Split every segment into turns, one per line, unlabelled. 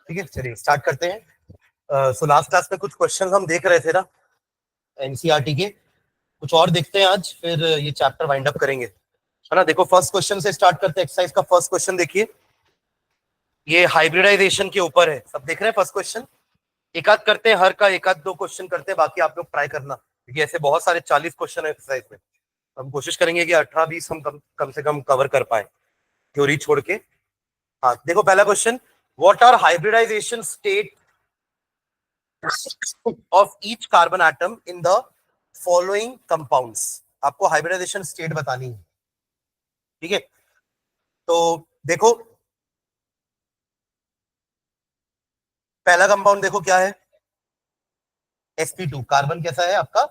ठीक है, चलिए स्टार्ट करते हैं। सो लास्ट क्लास में कुछ क्वेश्चन हम देख रहे थे ना, एनसीईआरटी के। कुछ और देखते हैं आज, फिर ये चैप्टर वाइंड अप करेंगे, है ना। देखो फर्स्ट क्वेश्चन से स्टार्ट करते हैं। एक्सरसाइज का फर्स्ट क्वेश्चन देखिए, ये हाइब्रिडाइजेशन के ऊपर है। सब देख रहे हैं फर्स्ट क्वेश्चन। एक आध करते हैं, हर का एक आध दो क्वेश्चन करते हैं, बाकी आप लोग ट्राई करना, क्योंकि ऐसे बहुत सारे 40 क्वेश्चन है एक्सरसाइज में। हम कोशिश करेंगे कि 18-20 हम कम से कम कवर कर पाए, थ्योरी छोड़ के। हाँ देखो, पहला question, what are hybridization state of each carbon atom in the following compounds। आपको हाइब्रिडाइजेशन स्टेट बतानी है, ठीक है। तो देखो पहला कंपाउंड देखो क्या है, sp2। कार्बन कैसा है आपका,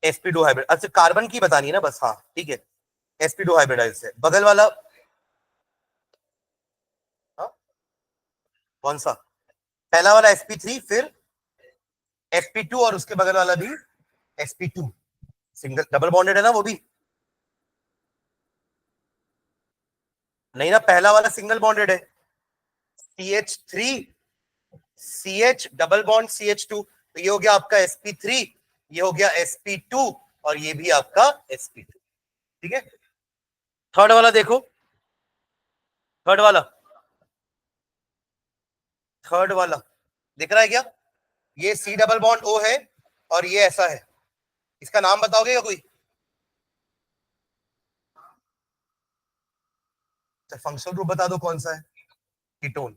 sp2 हाइब्रिड। अच्छा कार्बन की बतानी है ना बस, हाँ ठीक है। sp2 हाइब्रिडाइज है। बगल वाला हाँ? कौन सा? पहला वाला sp3, फिर sp2 और उसके बगल वाला भी sp2। सिंगल डबल बॉन्डेड है ना वो भी? नहीं ना, पहला वाला सिंगल बॉन्डेड है, CH3 CH double bond CH2। तो ये हो गया आपका sp3, ये हो गया sp2, और ये भी आपका sp2, ठीक है। थर्ड वाला देखो, थर्ड वाला, थर्ड वाला दिख रहा है क्या? ये C डबल बॉन्ड O है और ये ऐसा है। इसका नाम बताओगे क्या कोई? फंक्शनल ग्रुप बता दो कौन सा है। कीटोन,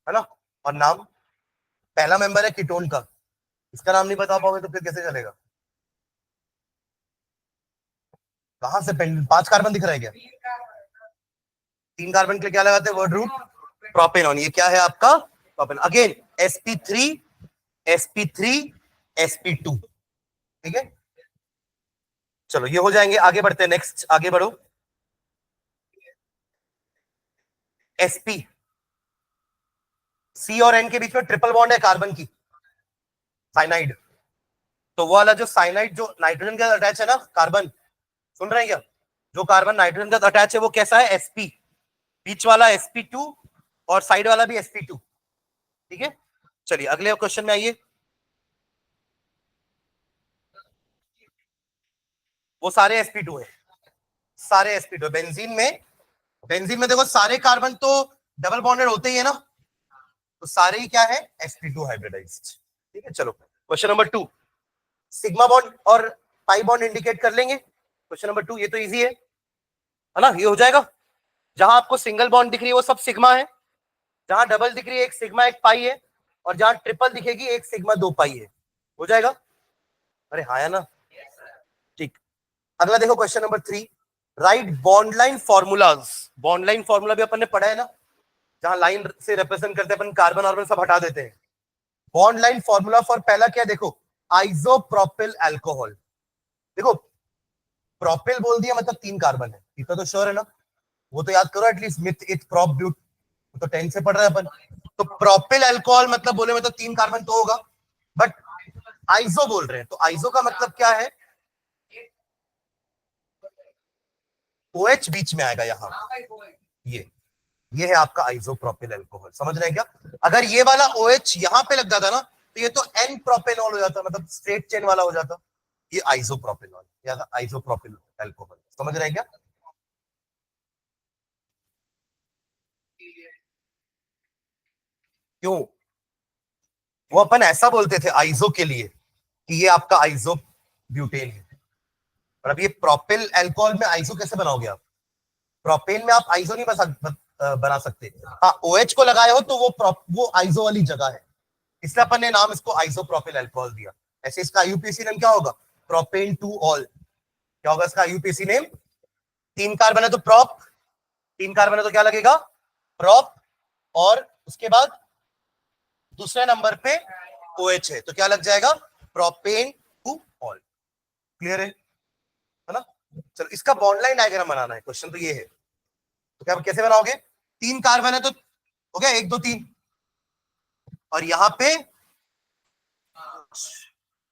है ना। और नाम, पहला मेंबर है कीटोन का, इसका नाम नहीं बता पाओगे तो फिर कैसे चलेगा? कहां से पेंड 5 कार्बन दिख रहा है क्या? 3 कार्बन के लिए क्या लगाते हैं वर्ड रूट? प्रोपेनॉन। ये क्या है आपका? Propanone. Again sp3 sp3 sp2, ठीक है। चलो ये हो जाएंगे, आगे बढ़ते हैं। नेक्स्ट आगे बढ़ो। sp, C और N के बीच में ट्रिपल बॉन्ड है कार्बन की, साइनाइड। तो वो वाला जो साइनाइड जो नाइट्रोजन के साथ अटैच है ना, कार्बन, सुन रहे हैं क्या? जो कार्बन नाइट्रोजन के साथ अटैच है वो कैसा है? sp। बीच वाला sp2 और साइड वाला भी sp2, ठीक है। चलिए अगले क्वेश्चन में आइए। वो सारे sp2 है, सारे sp2। बेंजीन में देखो सारे कार्बन तो डबल बॉन्डेड होते ही है ना, तो सारे ही क्या है? sp2 हाइब्रिडाइज्ड, ठीक है। चलो क्वेश्चन नंबर 2, सिग्मा बॉन्ड और पाई बॉन्ड इंडिकेट कर लेंगे। क्वेश्चन नंबर 2 ये तो इजी है ना, ये हो जाएगा। जहां आपको सिंगल बॉन्ड दिख रही है वो सब सिग्मा है, जहां डबल दिख रही है एक सिग्मा एक पाई है, और जहां ट्रिपल दिखेगी एक सिग्मा दो पाई है। हो जाएगा? अरे हाँ है ना, ठीक। अगला देखो question number 3, right bond line formulas. Bond line formula भी अपन ने पढ़ा है ना, जहां लाइन से रिप्रेजेंट करते हैं अपन, कार्बन ऑर्बन सब हटा देते हैं। बॉन्ड लाइन फॉर्मूला फॉर पहला क्या देखो, आइसोप्रोपिल अल्कोहल। देखो प्रोपिल बोल दिया मतलब 3 कार्बन है, इतना तो श्योर है ना। वो तो याद करो at least, meth eth prop but, तो 10 से पढ़ रहे हैं अपन। तो प्रोपिल अल्कोहल मतलब बोले मतलब 3 कार्बन तो होगा, बट आइसो बोल रहे हैं, तो आइसो का मतलब क्या है? OH बीच में आएगा यहाँ, ये है आपका आइसोप्रोपिल अल्कोहल। समझ रहे हैं क्या? अगर ये वाला OH यहाँ पे लग जाता ना, तो ये तो N प्रोपेनॉल हो जाता, मतलब स्ट्रेट चेन वाला हो जाता। ये आइसोप्रोपेनॉल या आइसोप्रोपिल अल्कोहल। समझ रहे हैं क्या? क्यों? वो अपन ऐसा बोलते थे आइसो के लिए कि ये आपका आइसो ब्यूटेन है, और अब ये प्रोपिल अल्कोहल में आइसो कैसे बनाओगे आप? प्रोपेन में आप आइसो नहीं बना सकते। हाँ OH को लगाए हो तो वो आइसो वाली जगह है, इसलिए अपन ने नाम इसको आइसोप्रोपिल अल्कोहल दिया। ऐसे इसका IUPAC नेम क्या होगा? Propane two all. क्या होगा इसका IUPAC नेम? 3 कार्बन है तो प्रोप, 3 कार्बन है तो क्या लगेगा? प्रोप। और उसके बाद दूसरे नंबर पे OH है तो क्या लग जाएगा? Propane two all. क्लियर है ना? चलो इसका बॉन्ड लाइन डायग्राम बनाना है, क्वेश्चन तो ये है। तो क्या कैसे बनाओगे? 3 कार्बन है तो हो गया 1 2 3, और यहाँ पे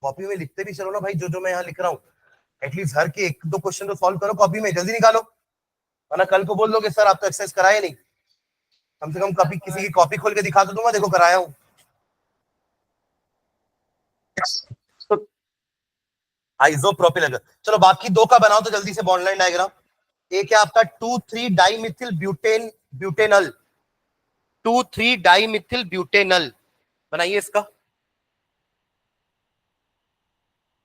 कॉपी में लिखते भी चलो ना भाई, जो जो मैं यहाँ लिख रहा हूँ, एटलीस्ट हर के 1 2 क्वेश्चन तो सॉल्व करो कॉपी में, जल्दी निकालो, वरना कल को बोल दोगे सर आप तो एक्सरसाइज कराए नहीं। कम से कम कभी किसी की कॉपी खोल के दिखा तो दूंगा, देखो कराया हूं। तो आइसोप्रोपिल, चलो बाकी दो का बनाओ तो जल्दी से बॉन्ड लाइन डायग्राम। एक है आपका 2,3 डाइमिथिल ब्यूटेन ब्यूटेनल, 2,3 डाइमिथिल ब्यूटेनल, बनाइए इसका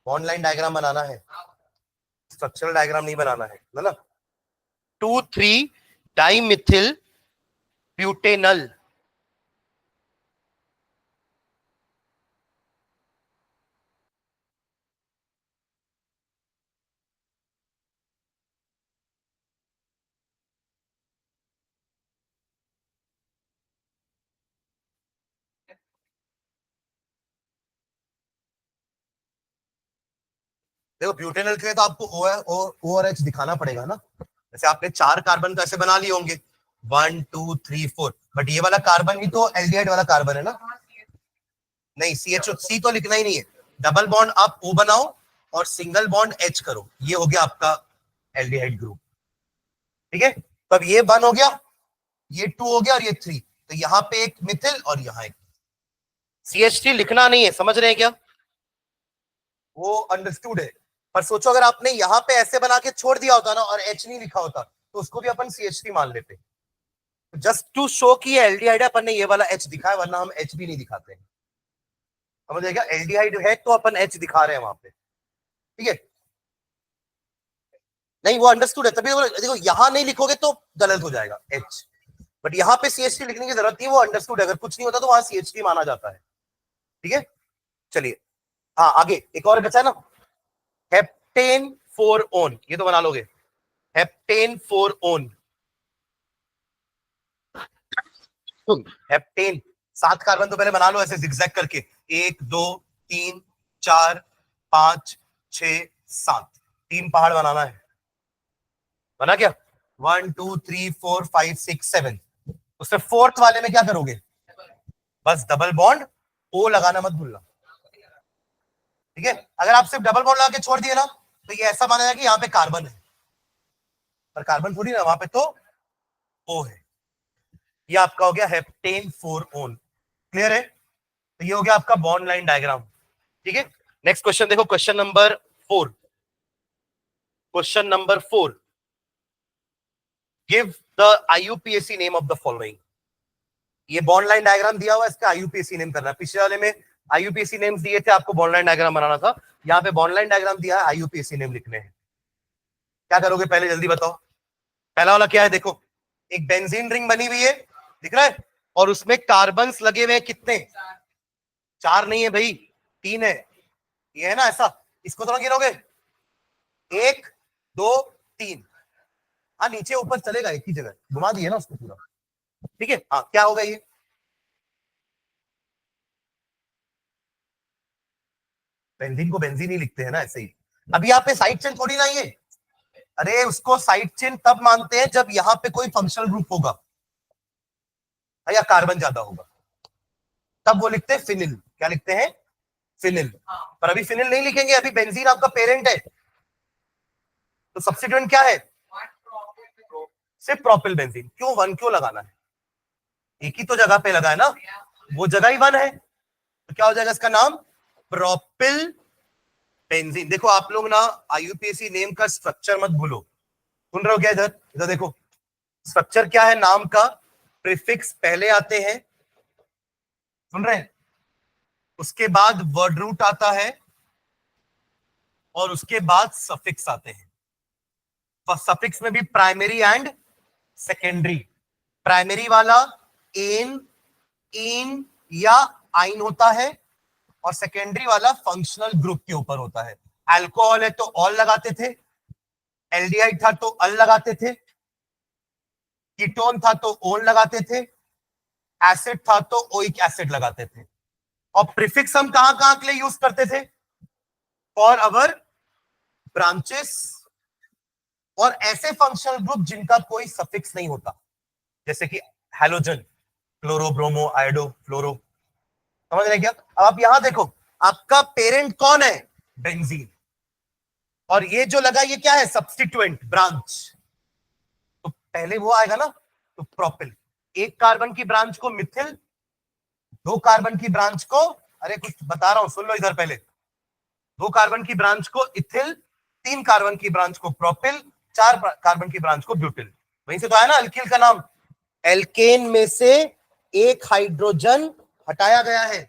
बॉन्ड लाइन डायग्राम बनाना है, स्ट्रक्चरल डायग्राम नहीं बनाना है ना। 2,3 डाइमिथिल ब्यूटेनल, देखो ब्यूटेनल के लिए तो आपको ओ और एच दिखाना पड़ेगा ना। जैसे आपने 4 कार्बन तो ऐसे बना लिए होंगे, 1 2 3 4, बट ये वाला कार्बन ही तो एल्डिहाइड वाला कार्बन है ना। नहीं, CHO सी तो लिखना ही नहीं है, डबल बॉन्ड आप O बनाओ और सिंगल बॉन्ड H करो, ये हो गया आपका एल्डिहाइड ग्रुप। ठीक है, तो अब ये 1 हो गया, ये 2 हो गया और ये 3, तो यहाँ पे एक मिथिल और यहाँ एक CH3 लिखना नहीं है, समझ रहे हैं क्या? वो अंडरस्टूड है, पर सोचो अगर आपने यहाँ पे ऐसे बना के छोड़ दिया होता ना और H नहीं लिखा होता तो उसको भी अपन CH3 मान लेते। जस्ट टू शो कि ये एल्डिहाइड है, अपन ने ये वाला H दिखाया, वरना हम H भी नहीं दिखाते हैं। समझ आएगा, एल्डिहाइड है तो अपन H दिखा रहे हैं वहां पे। ठीक है, नहीं वो अंडरस्टूड है, तभी देखो यहां नहीं लिखोगे तो गलत हो जाएगा H, बट यहाँ पे CH3 लिखने की जरूरत नहीं, वो अंडरस्टूड है, अगर कुछ नहीं होता तो वहां CH3 माना जाता है। ठीक है, चलिए हाँ आगे एक और बचा ना, हेप्टेन 4 ओन, ये तो बना लोगे, हेप्टेन 4 ओन, हेप्टेन 7 कार्बन तो पहले बना लो ऐसे जिगजैग करके, 1 2 3 4 5 6 7, 3 पहाड़ बनाना है, बना क्या? 1 2 3 4 5 6 7, उससे फोर्थ वाले में क्या करोगे? बस डबल बॉन्ड ओ लगाना मत भूलना। ठीक है, अगर आप सिर्फ डबल बॉन्ड लगा के छोड़ दिए ना तो ये ऐसा माना जाए कि यहाँ पे कार्बन है, पर कार्बन थोड़ी ना, वहां पे तो ओ है। ये आपका हो गया हेप्टेन 4 ओन, क्लियर है? तो ये हो गया आपका बॉन्ड लाइन डायग्राम। ठीक है, नेक्स्ट क्वेश्चन देखो, question number 4, question number 4, give the IUPAC name of the following. ये बॉन्ड लाइन डायग्राम दिया हुआ है, इसका IUPAC नेम करना है। पिछले वाले में IUPAC नेम्स दिए थे, आपको बॉन्ड लाइन डायग्राम बनाना था, यहाँ पे बॉन्ड लाइन डायग्राम दिया है, IUPAC नेम लिखने हैं। क्या करोगे पहले जल्दी बताओ? पहला वाला क्या है, देखो एक बेंजीन रिंग बनी हुई है, दिख रहा है, और उसमें कार्बन्स लगे हुए हैं कितने? 4 नहीं है भाई, 3 है, ये है ना ऐसा, इसको थोड़ा गिनोगे, 1 2 3, हाँ नीचे ऊपर चलेगा, एक ही जगह घुमा दिए ना उसको पूरा। ठीक है, हाँ क्या होगा ये? बेंजीन को बेंजीन ही लिखते हैं ना ऐसे ही। अभी यहाँ पे साइड चेन थोड़ी ना ये, अरे उसको साइड चेन तब मानते हैं जब यहाँ पे कोई फंक्शनल ग्रुप होगा या कार्बन ज्यादा होगा, तब वो लिखते हैं फिनिल। क्या लिखते हैं? फिनिल। पर अभी फिनिल नहीं लिखेंगे, अभी बेंजीन आपका पेरेंट है, तो सब्स्टिट्यूएंट क्या है? सिर्फ प्रोपिल बेंजीन। क्यों 1 क्यों लगाना है? एक ही तो जगह पे लगा है ना, वो जगह ही 1 है, तो क्या हो जाएगा इसका नाम? Propyl benzene. देखो आप लोग ना IUPAC नेम का स्ट्रक्चर मत भूलो, सुन रहे हो क्या? इधर इधर देखो, स्ट्रक्चर क्या है नाम का, प्रीफिक्स पहले आते हैं, सुन रहे हैं, उसके बाद वर्ड रूट आता है और उसके बाद सफिक्स आते हैं। सफिक्स में भी प्राइमरी एंड सेकेंडरी, प्राइमरी वाला एन इन या आइन होता है और सेकेंडरी वाला फंक्शनल ग्रुप के ऊपर होता है। अल्कोहल है तो ऑल लगाते थे, एल्डिहाइड था तो अल लगाते थे, कीटोन था तो ओन लगाते थे, एसिड था तो ओइक एसिड लगाते थे। और प्रीफिक्स हम कहां कहां के लिए यूज करते थे? फॉर अवर ब्रांचेस और ऐसे फंक्शनल ग्रुप जिनका कोई सफिक्स नहीं होता, जैसे कि हैलोजन, क्लोरो ब्रोमो आयोडो फ्लोरो। समझ रहे क्या? अब आप यहां देखो, आपका पेरेंट कौन है? बेंजीन, और ये जो लगा ये क्या है? सब्स्टिट्यूएंट ब्रांच, तो पहले वो आएगा ना, तो प्रोपिल। एक कार्बन की ब्रांच को मिथिल, 2 कार्बन की ब्रांच को, अरे कुछ बता रहा हूं सुन लो इधर पहले, 2 कार्बन की ब्रांच को इथिल, 3 कार्बन की ब्रांच को प्रोपिल, 4 कार्बन की ब्रांच को ब्यूटिल। वहीं से तो आया ना अल्किल का नाम। एल्केन में से एक हाइड्रोजन हटाया गया है,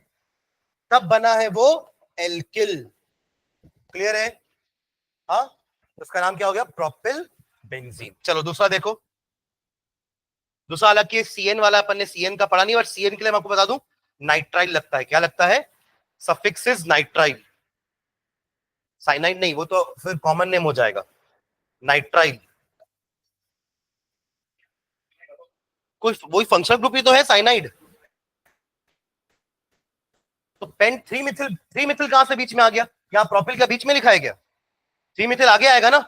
तब बना है वो एल्किल। क्लियर है? हाँ, उसका नाम क्या हो गया? Propyl benzene. चलो दूसरा देखो। दूसरा हालांकि सीएन वाला अपन ने सीएन का पढ़ा नहीं, और सीएन के लिए मैं आपको बता दूं नाइट्राइल लगता है। क्या लगता है? सफिक्स इज नाइट्राइल, साइनाइड नहीं, वो तो फिर कॉमन नेम हो जाएगा। नाइट्राइल कोई वही फंक्शनल ग्रुप ही तो है साइनाइड। तो पेंट 3 मिथिल, 3 मिथिल कहां से बीच में आ गया? यहां प्रोपिल का बीच में लिखा है क्या? 3 मिथिल आगे आएगा ना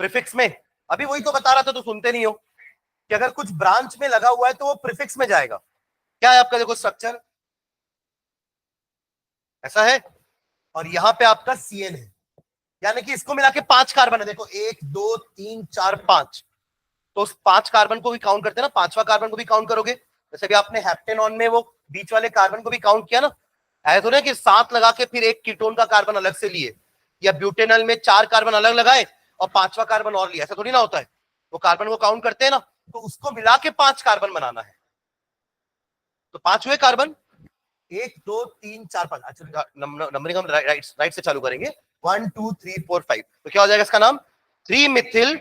प्रीफिक्स में। अभी वही तो बता रहा था, तो सुनते नहीं हो कि अगर कुछ ब्रांच में लगा हुआ है तो वो प्रीफिक्स में जाएगा। क्या है आपका देखो स्ट्रक्चर, ऐसा है, और यहां पे आपका सीएन है, यानी कि इसको मिला के 5 कार्बन है। देखो 1 2 3 4 5, तो उस 5 कार्बन को भी काउंट करते हैं ना, 5वां कार्बन को भी काउंट करोगे। जैसे भी आपने हेप्टेनॉन में वो बीच वाले कार्बन को भी काउंट किया ना, ऐसा तो नहीं कि 7 लगा के फिर एक कीटोन का कार्बन अलग से लिए, या ब्यूटेनॉल में 4 कार्बन अलग लगाए और 5वां कार्बन और लिया, ऐसा थोड़ी ना होता है। वो कार्बन को काउंट करते हैं ना, तो उसको मिला के 5 कार्बन बनाना है। तो 5 हुए कार्बन, 1 2 3 4 5। अच्छा नंबरिंग हम राइट से चालू करेंगे, 1 2 3 4 5। तो क्या हो जाएगा इसका नाम? 3 मिथिल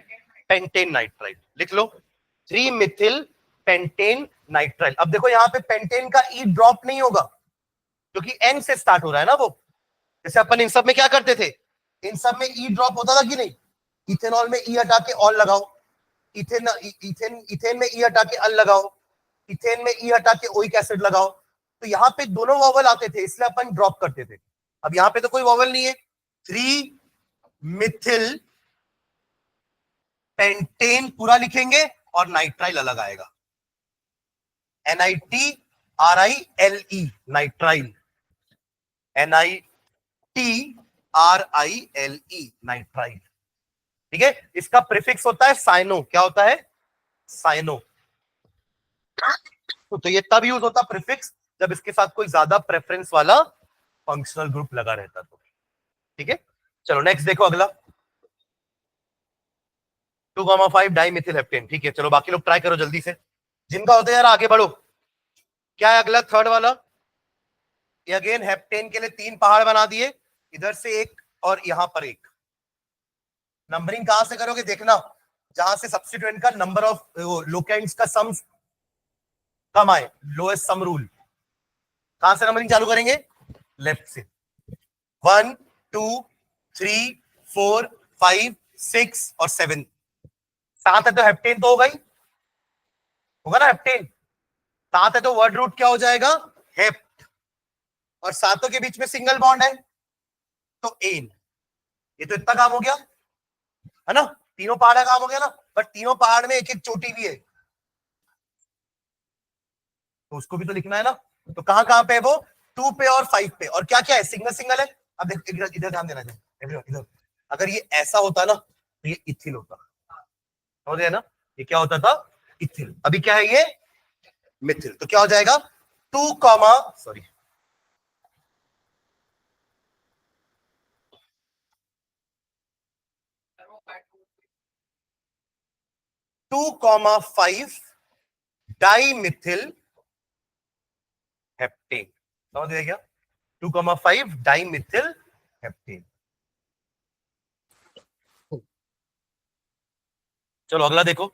पेंटेन नाइट्राइल। लिख लो, 3 मिथिल पेंटेन नाइट्राइल। अब देखो यहाँ पे पेंटेन का ई ड्रॉप नहीं होगा, क्योंकि एन से स्टार्ट हो रहा है ना वो। जैसे अपन इन सब में क्या करते थे, इन सब में ई ड्रॉप होता था कि नहीं? इथेनॉल में ई हटा के ऑल लगाओ, इथेन इथेन इथेन में ई हटा के अल लगाओ, इथेन में ई हटा के ओइक एसिड लगाओ। तो यहाँ पे दोनों वॉवल आते थे, इसलिए अपन ड्रॉप करते थे। अब यहाँ पे तो कोई वॉवल नहीं है, 3 मिथिल पेंटेन पूरा लिखेंगे और नाइट्राइल अलग आएगा, NITRILE नाइट्राइल, NITRILE नाइट्राइल। ठीक है, इसका प्रीफिक्स होता है साइनो। क्या होता है? साइनो। तो ये तब यूज होता प्रीफिक्स जब इसके साथ कोई ज्यादा प्रेफरेंस वाला फंक्शनल ग्रुप लगा रहता तो। ठीक है, चलो नेक्स्ट देखो अगला, 2,5 डाई मिथिल हेप्टेन। ठीक है, चलो बाकी लोग ट्राई करो जल्दी से, जिनका होता है यार आगे बढ़ो। क्या है अगला? थर्ड वाला। ये अगेन हेप्टेन के लिए 3 पहाड़ बना दिए, इधर से एक और यहां पर एक। नंबरिंग कहां से करोगे देखना, जहां से सब्स्टिट्यूएंट का नंबर ऑफ लोकेंट्स का सम कम आए, लोएस्ट सम रूल। कहां से नंबरिंग चालू करेंगे? लेफ्ट से। 1 2 3 4 5 6 और 7। 7 है तो हेप्टेन तो होगा ही, होगा ना हेप्टेन। 7 है तो वर्ड रूट क्या हो जाएगा? हेप्ट। और सातों के बीच में सिंगल बॉन्ड है तो एन। ये तो इतना काम हो गया है ना, तीनों पहाड़ का काम हो गया ना। बट तीनों पहाड़ में एक एक चोटी भी है, तो उसको भी तो लिखना है ना। तो कहां कहां पे है वो? 2 पे और 5 पे। और क्या क्या है? सिंगल सिंगल है। अब देख इधर ध्यान देना चाहिए, इधर। अगर ये ऐसा होता ना तो ये इथिल होता, समझ गए ना? ये क्या होता था? इथिल। अभी क्या है ये? मिथिल। तो क्या हो जाएगा? 2 comma, sorry, 2,5 di methyl heptane. समझ गए क्या? 2,5 डाई मिथिल हेप्टेन। चलो अगला देखो,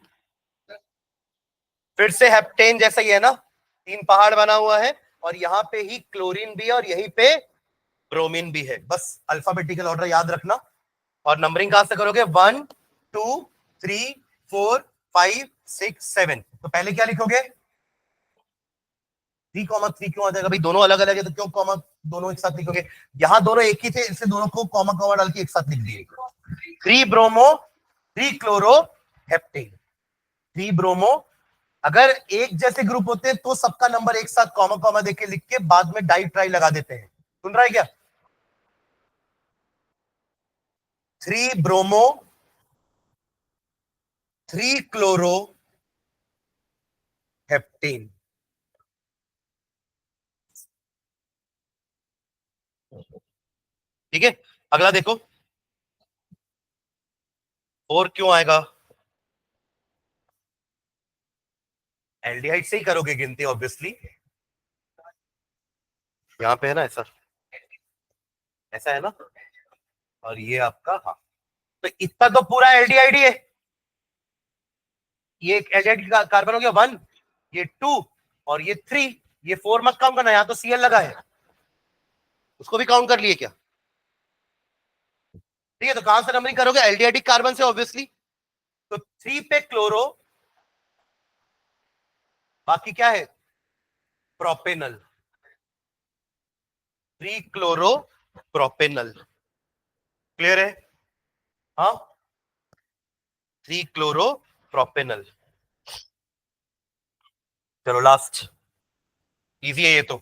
फिर से हेप्टेन जैसा ही है ना, 3 पहाड़ बना हुआ है, और यहां पे ही क्लोरीन भी है और यहीं पे ब्रोमीन भी है। बस अल्फाबेटिकल ऑर्डर याद रखना। और नंबरिंग कहां से करोगे? 1 2 3 4 5 6 7। तो पहले क्या लिखोगे? 3,3 क्यों आ जाएगा भाई? दोनों अलग अलग है तो क्यों कॉमा दोनों एक साथ लिखोगे? यहां दोनों एक ही थे, इसलिए दोनों को कॉमा कॉमा डाल के एक साथ लिख दिए। 3 ब्रोमो 3 क्लोरो हेप्टेन। 3 ब्रोमो, अगर एक जैसे ग्रुप होते तो सबका नंबर एक साथ कॉमा कॉमा देके लिख के बाद में डाई ट्राई लगा देते हैं। सुन रहा है क्या? 3 ब्रोमो 3 क्लोरो हेप्टेन। ठीक है, अगला देखो, और क्यों आएगा? एल्डिहाइड से ही करोगे गिनती ऑब्वियसली। यहाँ पे है ना ऐसा, ऐसा है ना, और ये आपका, हाँ, तो इतना तो पूरा एल्डिहाइड ही है। ये एक एल्डिहाइड कार्बन हो गया 1, ये 2 और ये 3, ये 4 मत काउंट करना, यहां तो Cl लगा है, उसको भी काउंट कर लिए क्या? ठीक है, तो कहां से नंबरिंग करोगे? एल्डिहाइडिक कार्बन से ऑब्वियसली। तो 3 पे क्लोरो, बाकी क्या है? Propanal, 3 chloro propanal. क्लियर है? हाँ, 3 क्लोरो प्रोपेनल। चलो लास्ट, इजी है ये तो,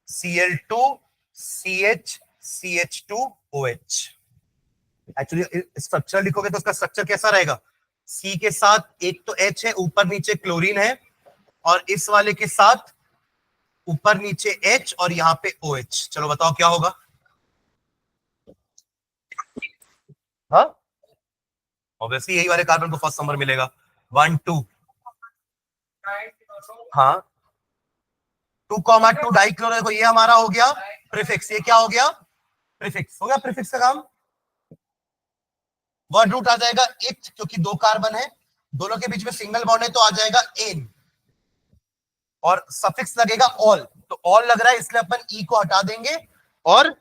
Cl2 CH CH2OH। Actually structure लिखोगे तो उसका स्ट्रक्चर कैसा रहेगा? C के साथ एक तो H है, ऊपर नीचे क्लोरीन है, और इस वाले के साथ ऊपर नीचे H और यहां पे OH। चलो बताओ क्या होगा? हाँ, ऑब्वियसली यही वाले कार्बन को फर्स्ट नंबर मिलेगा, 1 2। हाँ, 2,2 डाइक्लोरो, देखो ये हमारा हो गया प्रीफिक्स। ये क्या हो गया? प्रीफिक्स हो गया। प्रीफिक्स का काम, वर्ड रूट आ जाएगा इथ, क्योंकि 2 कार्बन है, दोनों के बीच में सिंगल बॉन्ड है, तो आ जाएगा एन, और सफिक्स लगेगा ऑल, तो ऑल लग रहा है इसलिए अपन ई को हटा देंगे और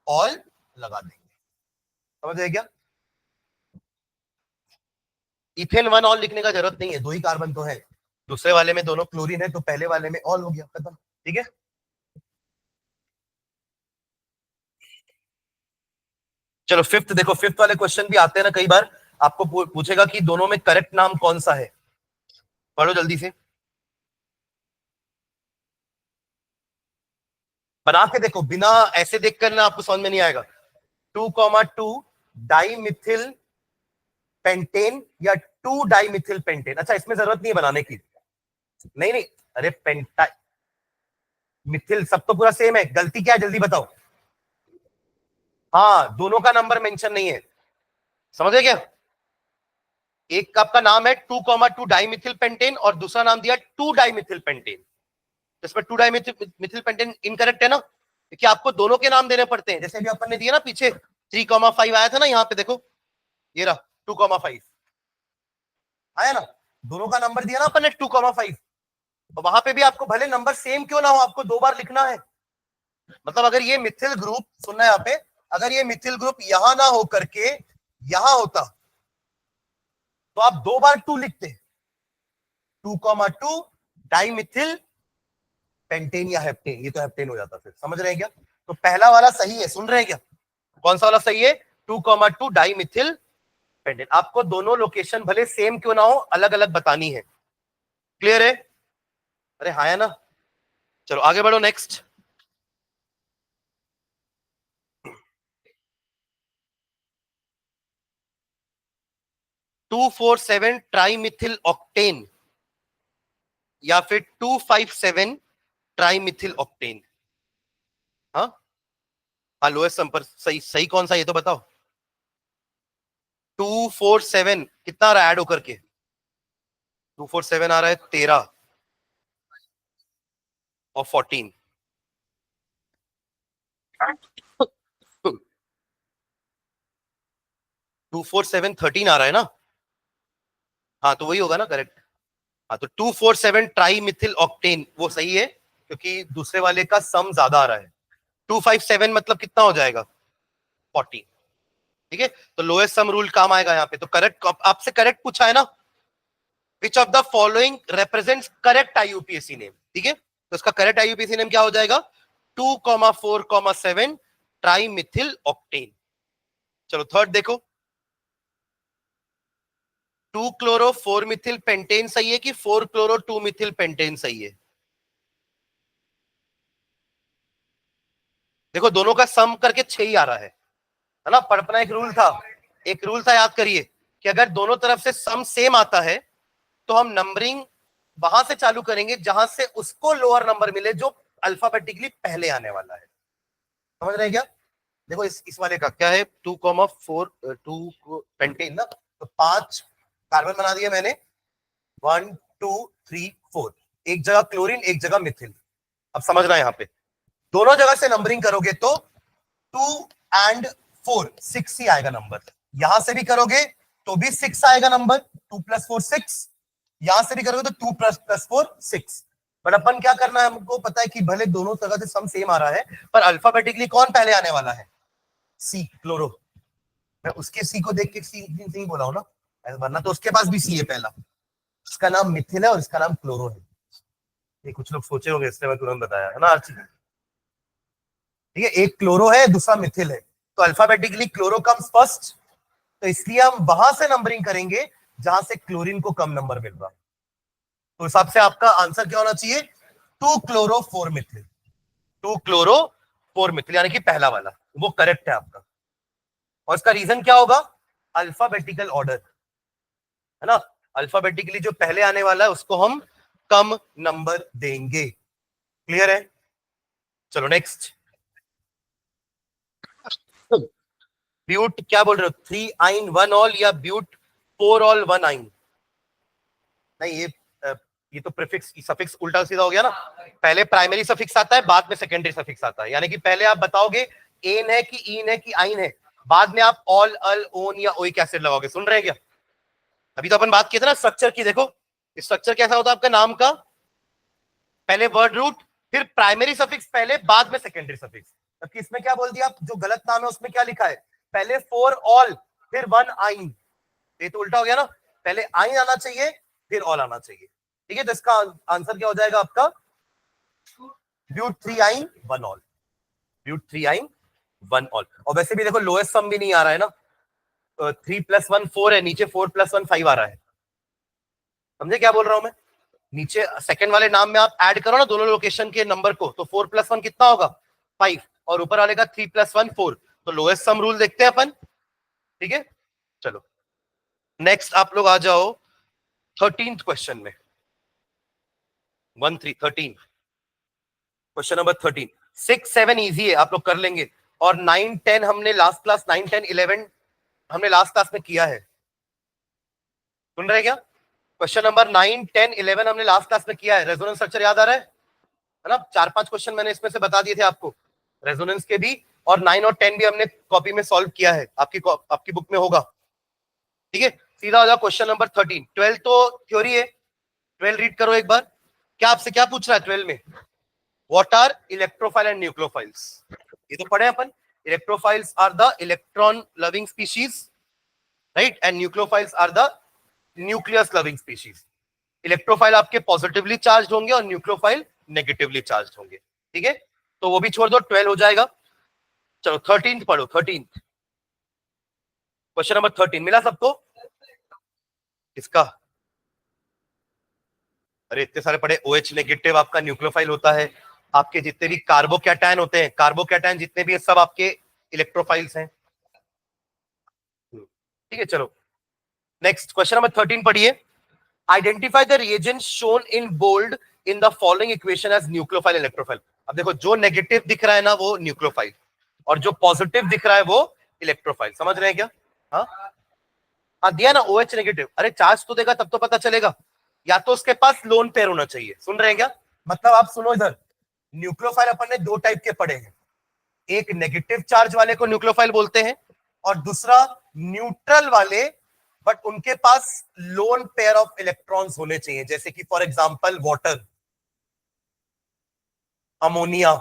ऑल लगा देंगे। समझ आए क्या? इथेन 1 ऑल लिखने का जरूरत नहीं है, 2 ही कार्बन तो है, दूसरे वाले में दोनों क्लोरीन है, तो पहले वाले में ऑल हो गया, खत्म। ठीक है, चलो फिफ्थ देखो। फिफ्थ वाले क्वेश्चन भी आते हैं ना कई बार, आपको पूछेगा कि दोनों में करेक्ट नाम कौन सा है। पढ़ो जल्दी से, बना के देखो, बिना ऐसे देख कर ना आपको समझ में नहीं आएगा। 2,2 डाई मिथिल पेंटेन या 2 डाई मिथिल पेंटेन। अच्छा, इसमें जरूरत नहीं है बनाने की, नहीं नहीं, अरे पेंटा मिथिल सब तो पूरा सेम है, गलती क्या है जल्दी बताओ? हाँ, दोनों का नंबर मेंशन नहीं है, समझे क्या? एक का आपका नाम है 2,2 डाइमिथिल पेंटेन और दूसरा नाम दिया 2 डाइमिथिल पेंटेन। इसमें 2 डाइमिथिल मिथिल पेंटेन इनकरेक्ट है ना, क्योंकि आपको दोनों के नाम देने पड़ते हैं। जैसे अभी अपन ने दिया ना पीछे 3,5 आया था ना, यहाँ पे देखो, ये रहा 2,5 आया ना, दोनों का नंबर दिया ना अपन ने 2,5, तो वहां पे भी आपको भले नंबर सेम क्यों ना हो, आपको 2 बार लिखना है। मतलब अगर ये मिथिल ग्रुप, सुनना यहाँ पे, अगर ये मिथिल ग्रुप यहां ना हो करके यहां होता, तो आप 2 बार 2 लिखते, 2,2 डाइमिथिल पेंटेन या हेप्टेन, ये तो हेप्टेन हो जाता फिर। समझ रहे हैं क्या? तो पहला वाला सही है, सुन रहे हैं क्या? कौन सा वाला सही है? 2,2 डाइमिथिल पेंटेन। आपको दोनों लोकेशन भले सेम क्यों ना हो, अलग अलग बतानी है। क्लियर है? अरे हाँ है ना, चलो आगे बढ़ो, नेक्स्ट। 247 ट्राइमिथिल ऑक्टेन या फिर 257 ट्राइमिथिल ऑक्टेन। हाँ हाँ, लोएस्ट संपर्क सही, सही कौन सा ये तो बताओ? 247 कितना आ रहा है ऐड होकर के? 247 आ रहा है 13 और 14। 247 13 आ रहा है ना, हाँ तो वही होगा ना करेक्ट। हाँ, तो 247 ट्राई मिथिल ऑक्टेन वो सही है, क्योंकि दूसरे वाले का सम ज्यादा आ रहा है। 257 मतलब कितना हो जाएगा? 40। ठीक है, तो लोएस्ट सम रूल काम आएगा यहाँ पे। तो करेक्ट, आपसे करेक्ट पूछा है ना, which of the following represents correct IUPAC name. ठीक है, तो इसका करेक्ट आईयूपीएसी नेम क्या हो जाएगा? 2,4,7 ट्राई मिथिल ऑक्टेन। चलो थर्ड देखो, 2 क्लोरो 4 मिथिल पेंटेन सही है कि 4 क्लोरो 2 मिथिल पेंटेन सही है? देखो दोनों का सम करके 6 ही आ रहा है ना। पर अपना एक रूल था, एक रूल था, याद करिए, कि अगर दोनों तरफ से सम सेम आता है तो हम नंबरिंग वहां से चालू करेंगे जहां से उसको लोअर नंबर मिले जो अल्फाबेटिकली पहले आने वाला है। समझ रहे हैं क्या? देखो इस वाले का क्या है, 2,4 2 पेंटेन ना, तो 5 कार्बन बना दिया मैंने, 1 2 3 4, एक जगह क्लोरीन एक जगह मिथिल। अब समझना है यहाँ पे दोनों जगह से नंबरिंग करोगे तो 2 and 4 6 ही आएगा नंबर। यहां से भी करोगे तो भी 6 आएगा नंबर, 2 + 4 6। यहां से भी करोगे तो 2 + 4 6। बट अपन क्या करना है, हमको पता है कि भले दोनों जगह से सम सेम आ रहा है पर अल्फाबेटिकली कौन पहले आने वाला है? सी, क्लोरो। मैं उसके सी को देख के सी नहीं बोला हूं ना, वरना तो उसके पास भी सी है पहला, इसका नाम मिथिल है और इसका नाम क्लोरो है। ये कुछ लोग सोचे होंगे इसलिए मैं तुरंत बताया है ना आर्ची। ठीक है, एक क्लोरो है दूसरा मिथिल है, तो अल्फाबेटिकली क्लोरो कम्स फर्स्ट, तो इसलिए हम वहां से नंबरिंग करेंगे जहां से क्लोरीन को कम नंबर मिल रहा है। तो हिसाब से आपका आंसर क्या होना चाहिए? 2 क्लोरो 4 मिथिल, 2 क्लोरो 4 मिथिल, यानी कि पहला वाला वो करेक्ट है आपका। और इसका रीजन क्या होगा? अल्फाबेटिकल ऑर्डर, है ना, अल्फाबेटिकली जो पहले आने वाला है उसको हम कम नंबर देंगे। क्लियर है? चलो नेक्स्ट। ब्यूट क्या बोल रहे हो, 3 आइन 1 ऑल या ब्यूट 4 ऑल 1 आइन? नहीं, ये तो प्रीफिक्स सफिक्स उल्टा सीधा हो गया ना। पहले प्राइमरी सफिक्स आता है बाद में सेकेंडरी सफिक्स आता है, यानी कि पहले आप बताओगे एन है कि इन है कि आइन है, बाद में आप ऑल अल ओन या ओइक एसिड लगाओगे। सुन रहे हैं क्या? अभी तो अपन बात किए थे ना स्ट्रक्चर की, देखो स्ट्रक्चर कैसा होता है आपका नाम का, पहले वर्ड रूट फिर प्राइमरी सफिक्स पहले बाद में सेकेंडरी सफिक्स। जबकि इसमें क्या बोल दिया आप, जो गलत नाम है उसमें क्या लिखा है, पहले 4 ऑल फिर 1 आइन। ये तो उल्टा हो गया ना, पहले आइन आना चाहिए फिर ऑल आना चाहिए। ठीक है, तो इसका आंसर क्या हो जाएगा आपका, ब्यूट 3 आइन 1 ऑल, ब्यूट 3 आइन 1 ऑल। और वैसे भी देखो लोएस्ट सम भी नहीं आ रहा है ना, 3 + 1 4 है, नीचे 4 + 1 5 आ रहा है। समझे क्या बोल रहा हूं मैं? नीचे सेकंड वाले नाम में आप ऐड करो ना दोनों लोकेशन के नंबर को, तो 4 + 1 कितना होगा 5, और ऊपर वाले का 3 + 1 4। तो लोएस्ट सम रूल देखते हैं अपन। ठीक है, चलो नेक्स्ट आप लोग आ जाओ 13th क्वेश्चन में, 13 क्वेश्चन नंबर 13। 6 7 इजी है, आप लोग कर लेंगे, और 9 10 हमने लास्ट क्लास 9 10 11 हमने लास्ट क्लास में किया है। सुन रहे क्या? क्वेश्चन नंबर 9 10 11 हमने लास्ट क्लास में किया है। रेजोनेंस स्ट्रक्चर याद आ रहा है ना? 4-5 क्वेश्चन मैंने इसमें से बता दिए थे आपको रेजोनेंस के भी, और 9 और 10 भी हमने कॉपी में सॉल्व किया है, आपकी बुक में होगा। ठीक है, सीधा हो जाओ क्वेश्चन नंबर 13। 12 तो थ्योरी है, 12 रीड करो एक बार। क्या आपसे क्या पूछ रहा है 12 में? What are electrophile and nucleophiles? ये तो पढ़े अपन, electrophiles are the electron loving species, right, and nucleophiles are the nucleus loving species. Electrophile आपके पॉजिटिवली चार्ज होंगे और न्यूक्लियोफाइल नेगेटिवली चार्ज होंगे। ठीक है, तो वो भी छोड़ दो, 12 हो जाएगा। चलो 13th पढ़ो, 13th क्वेश्चन नंबर 13 मिला सबको? किसका? अरे इतने सारे पढ़े। OH नेगेटिव आपका न्यूक्लियोफाइल होता है, आपके जितने भी कार्बोकैटायन होते हैं, कार्बोकैटायन जितने भी है सब आपके इलेक्ट्रोफाइल्स हैं। ठीक है, चलो नेक्स्ट क्वेश्चन नंबर 13 पढ़िए। Identify the reagent shown in bold in the following equation as nucleophile electrophile. अब देखो जो नेगेटिव दिख रहा है ना वो न्यूक्लियोफाइल, और जो पॉजिटिव दिख रहा है वो इलेक्ट्रोफाइल। समझ रहे हैं क्या? हाँ हाँ, दिया ना OH नेगेटिव। अरे चार्ज तो देगा तब तो पता चलेगा, या तो उसके पास लोन पेयर होना चाहिए। सुन रहे हैं क्या? मतलब आप सुनो इधर, न्यूक्लियोफाइल अपन ने 2 टाइप के पढ़े हैं, एक नेगेटिव चार्ज वाले को न्यूक्लियोफाइल बोलते हैं, और दूसरा न्यूट्रल वाले बट उनके पास लोन पेयर ऑफ इलेक्ट्रॉन्स होने चाहिए, जैसे कि फॉर एग्जांपल वाटर, अमोनिया,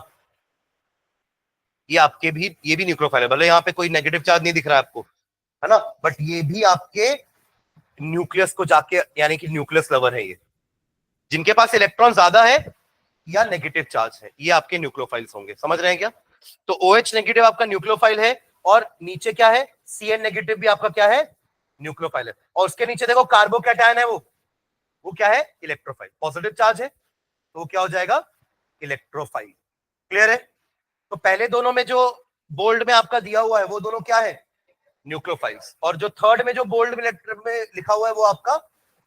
ये भी न्यूक्लियोफाइल है। भले यहाँ पे कोई नेगेटिव चार्ज नहीं दिख रहा है आपको, है ना, बट ये भी आपके न्यूक्लियस को जाके, यानी कि न्यूक्लियस लवर है ये, जिनके पास इलेक्ट्रॉन ज्यादा है या नेगेटिव चार्ज है, ये आपके न्यूक्लियोफाइल्स होंगे। समझ रहे हैं क्या? तो OH नेगेटिव आपका न्यूक्लियोफाइल है, और नीचे क्या है, Cn नेगेटिव भी आपका क्या है, न्यूक्लियोफाइल है। और उसके नीचे देखो कार्बोकैटायन है, वो क्या है, इलेक्ट्रोफाइल। पॉजिटिव चार्ज है तो वो क्या हो जाएगा, इलेक्ट्रोफाइल। क्लियर है? तो पहले दोनों में जो बोल्ड में आपका दिया हुआ है वो दोनों क्या है, न्यूक्लियोफाइल्स, और जो थर्ड में जो बोल्ड में लिखा हुआ है वो आपका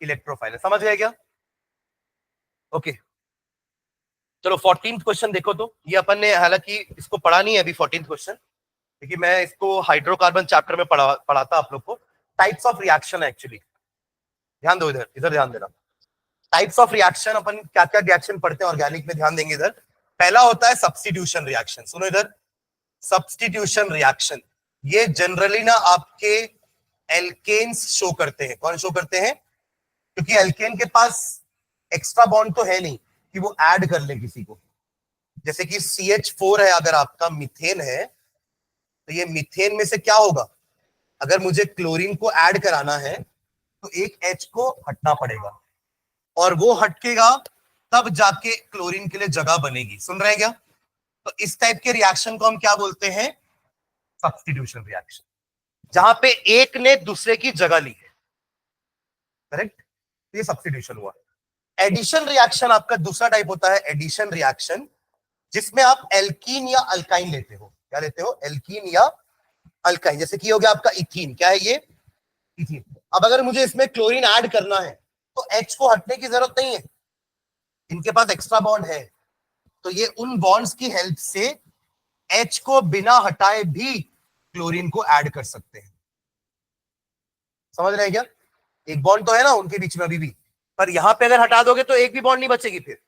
इलेक्ट्रोफाइल है। समझ गए क्या? ओके चलो 14th क्वेश्चन देखो। तो ये अपन ने हालांकि इसको पढ़ा नहीं है अभी 14th क्वेश्चन, क्योंकि मैं इसको हाइड्रोकार्बन चैप्टर में पढ़ाता आप लोग को। टाइप्स ऑफ रिएक्शन एक्चुअली, ध्यान दो इधर, इधर ध्यान देना। टाइप्स ऑफ रिएक्शन, अपन क्या क्या रिएक्शन पढ़ते हैं ऑर्गेनिक में, ध्यान देंगे इधर। पहला होता है सब्स्टिट्यूशन रिएक्शन, सुनो इधर, सब्स्टिट्यूशन रिएक्शन। ये जनरली ना आपके एल्केन्स शो करते हैं। कौन शो करते हैं? क्योंकि एल्केन के पास एक्स्ट्रा बॉन्ड तो है नहीं कि वो ऐड कर ले किसी को। जैसे कि CH4 है, अगर आपका मीथेन है, तो ये मीथेन में से क्या होगा, अगर मुझे क्लोरीन को ऐड कराना है तो एक H को हटना पड़ेगा, और वो हटकेगा तब जाके क्लोरीन के लिए जगह बनेगी। सुन रहे हैं क्या? तो इस टाइप के रिएक्शन को हम क्या बोलते हैं? सब्स्टिट्यूशन रिएक्शन, जहां पे एक ने दूसरे की जगह ली है। करेक्ट, ये सब्स्टिट्यूशन हुआ। एडिशन रिएक्शन आपका दूसरा टाइप होता है, एडिशन रिएक्शन, जिसमें आप एल्कीन या अल्काइन लेते हो। क्या लेते हो? एल्कीन या अल्काइन। जैसे कि हो गया आपका इथीन। क्या है ये? इथीन। अब अगर मुझे इसमें क्लोरीन ऐड करना है तो H को हटने की जरूरत नहीं है, इनके पास एक्स्ट्रा बॉन्ड है, तो ये उन बॉन्ड्स की हेल्प से H को बिना हटाए भी क्लोरीन को ऐड कर सकते हैं। समझ रहे हैं क्या? एक बॉन्ड तो है ना उनके बीच में अभी भी, पर यहां पे अगर हटा दोगे तो एक भी बॉन्ड नहीं बचेगी फिर।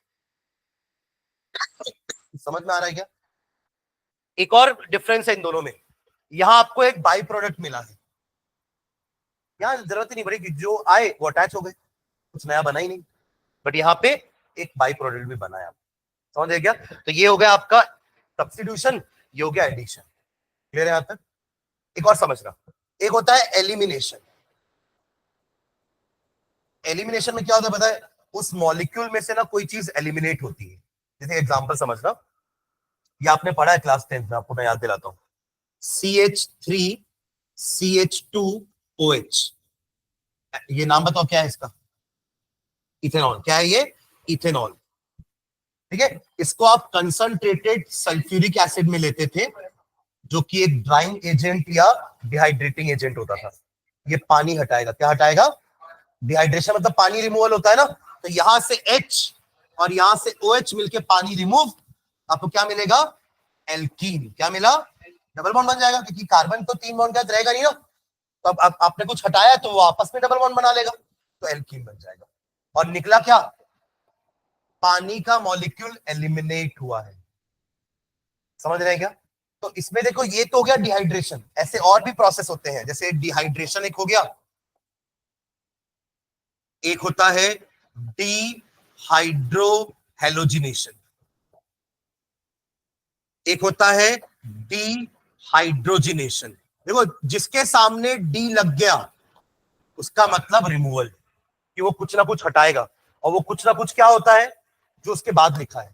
समझ में आ रहा है क्या? एक और डिफरेंस है इन दोनों में, यहां आपको एक बाई प्रोडक्ट मिला है, यहां जरूरत ही नहीं पड़ी कि जो आए वो अटैच हो गए, कुछ नया बना ही नहीं, बट यहाँ पे एक बाई प्रोडक्ट भी बनाया। समझ रहे क्या? तो ये हो गया आपका सब्स्टिट्यूशन, ये हो गया एडिशन। क्लियर है यहां तक? एक और समझना, एक होता है एलिमिनेशन। एलिमिनेशन में क्या होता है पता है? उस मॉलिक्यूल में से ना कोई चीज एलिमिनेट होती है। जैसे एग्जांपल समझना, ये आपने पढ़ा है क्लास 10 में, आपको मैं याद दिलाता हूं। CH3 CH2OH, ये नाम बताओ क्या है इसका? इथेनॉल। क्या है ये? इथेनॉल। ठीक है, इसको आप कंसंट्रेटेड सल्फ्यूरिक एसिड में लेते थे, जो कि एक ड्राइंग एजेंट या डिहाइड्रेटिंग एजेंट होता था। ये पानी हटाएगा। क्या हटाएगा? डिहाइड्रेशन मतलब पानी रिमूवल होता है ना। तो यहां से H और यहां से OH मिलके पानी रिमूव, आपको क्या मिलेगा? एल्कीन। क्या मिला? डबल बॉन्ड बन जाएगा, क्योंकि कार्बन तो 3 बॉन्ड का रहेगा नहीं ना, तो अब आपने कुछ हटाया तो वो आपस में डबल बॉन्ड बना लेगा, तो एल्कीन बन जाएगा। और निकला क्या? पानी का मॉलिक्यूल एलिमिनेट हुआ है। समझ रहे हैं क्या? तो इसमें देखो, ये तो हो गया डिहाइड्रेशन। ऐसे और भी प्रोसेस होते हैं, जैसे डिहाइड्रेशन एक हो गया, एक होता है डीहाइड्रोहेलोजिनेशन, एक होता है डीहाइड्रोजिनेशन। देखो, जिसके सामने डी लग गया उसका मतलब रिमूवल, कि वो कुछ ना कुछ हटाएगा, और वो कुछ ना कुछ क्या होता है जो उसके बाद लिखा है।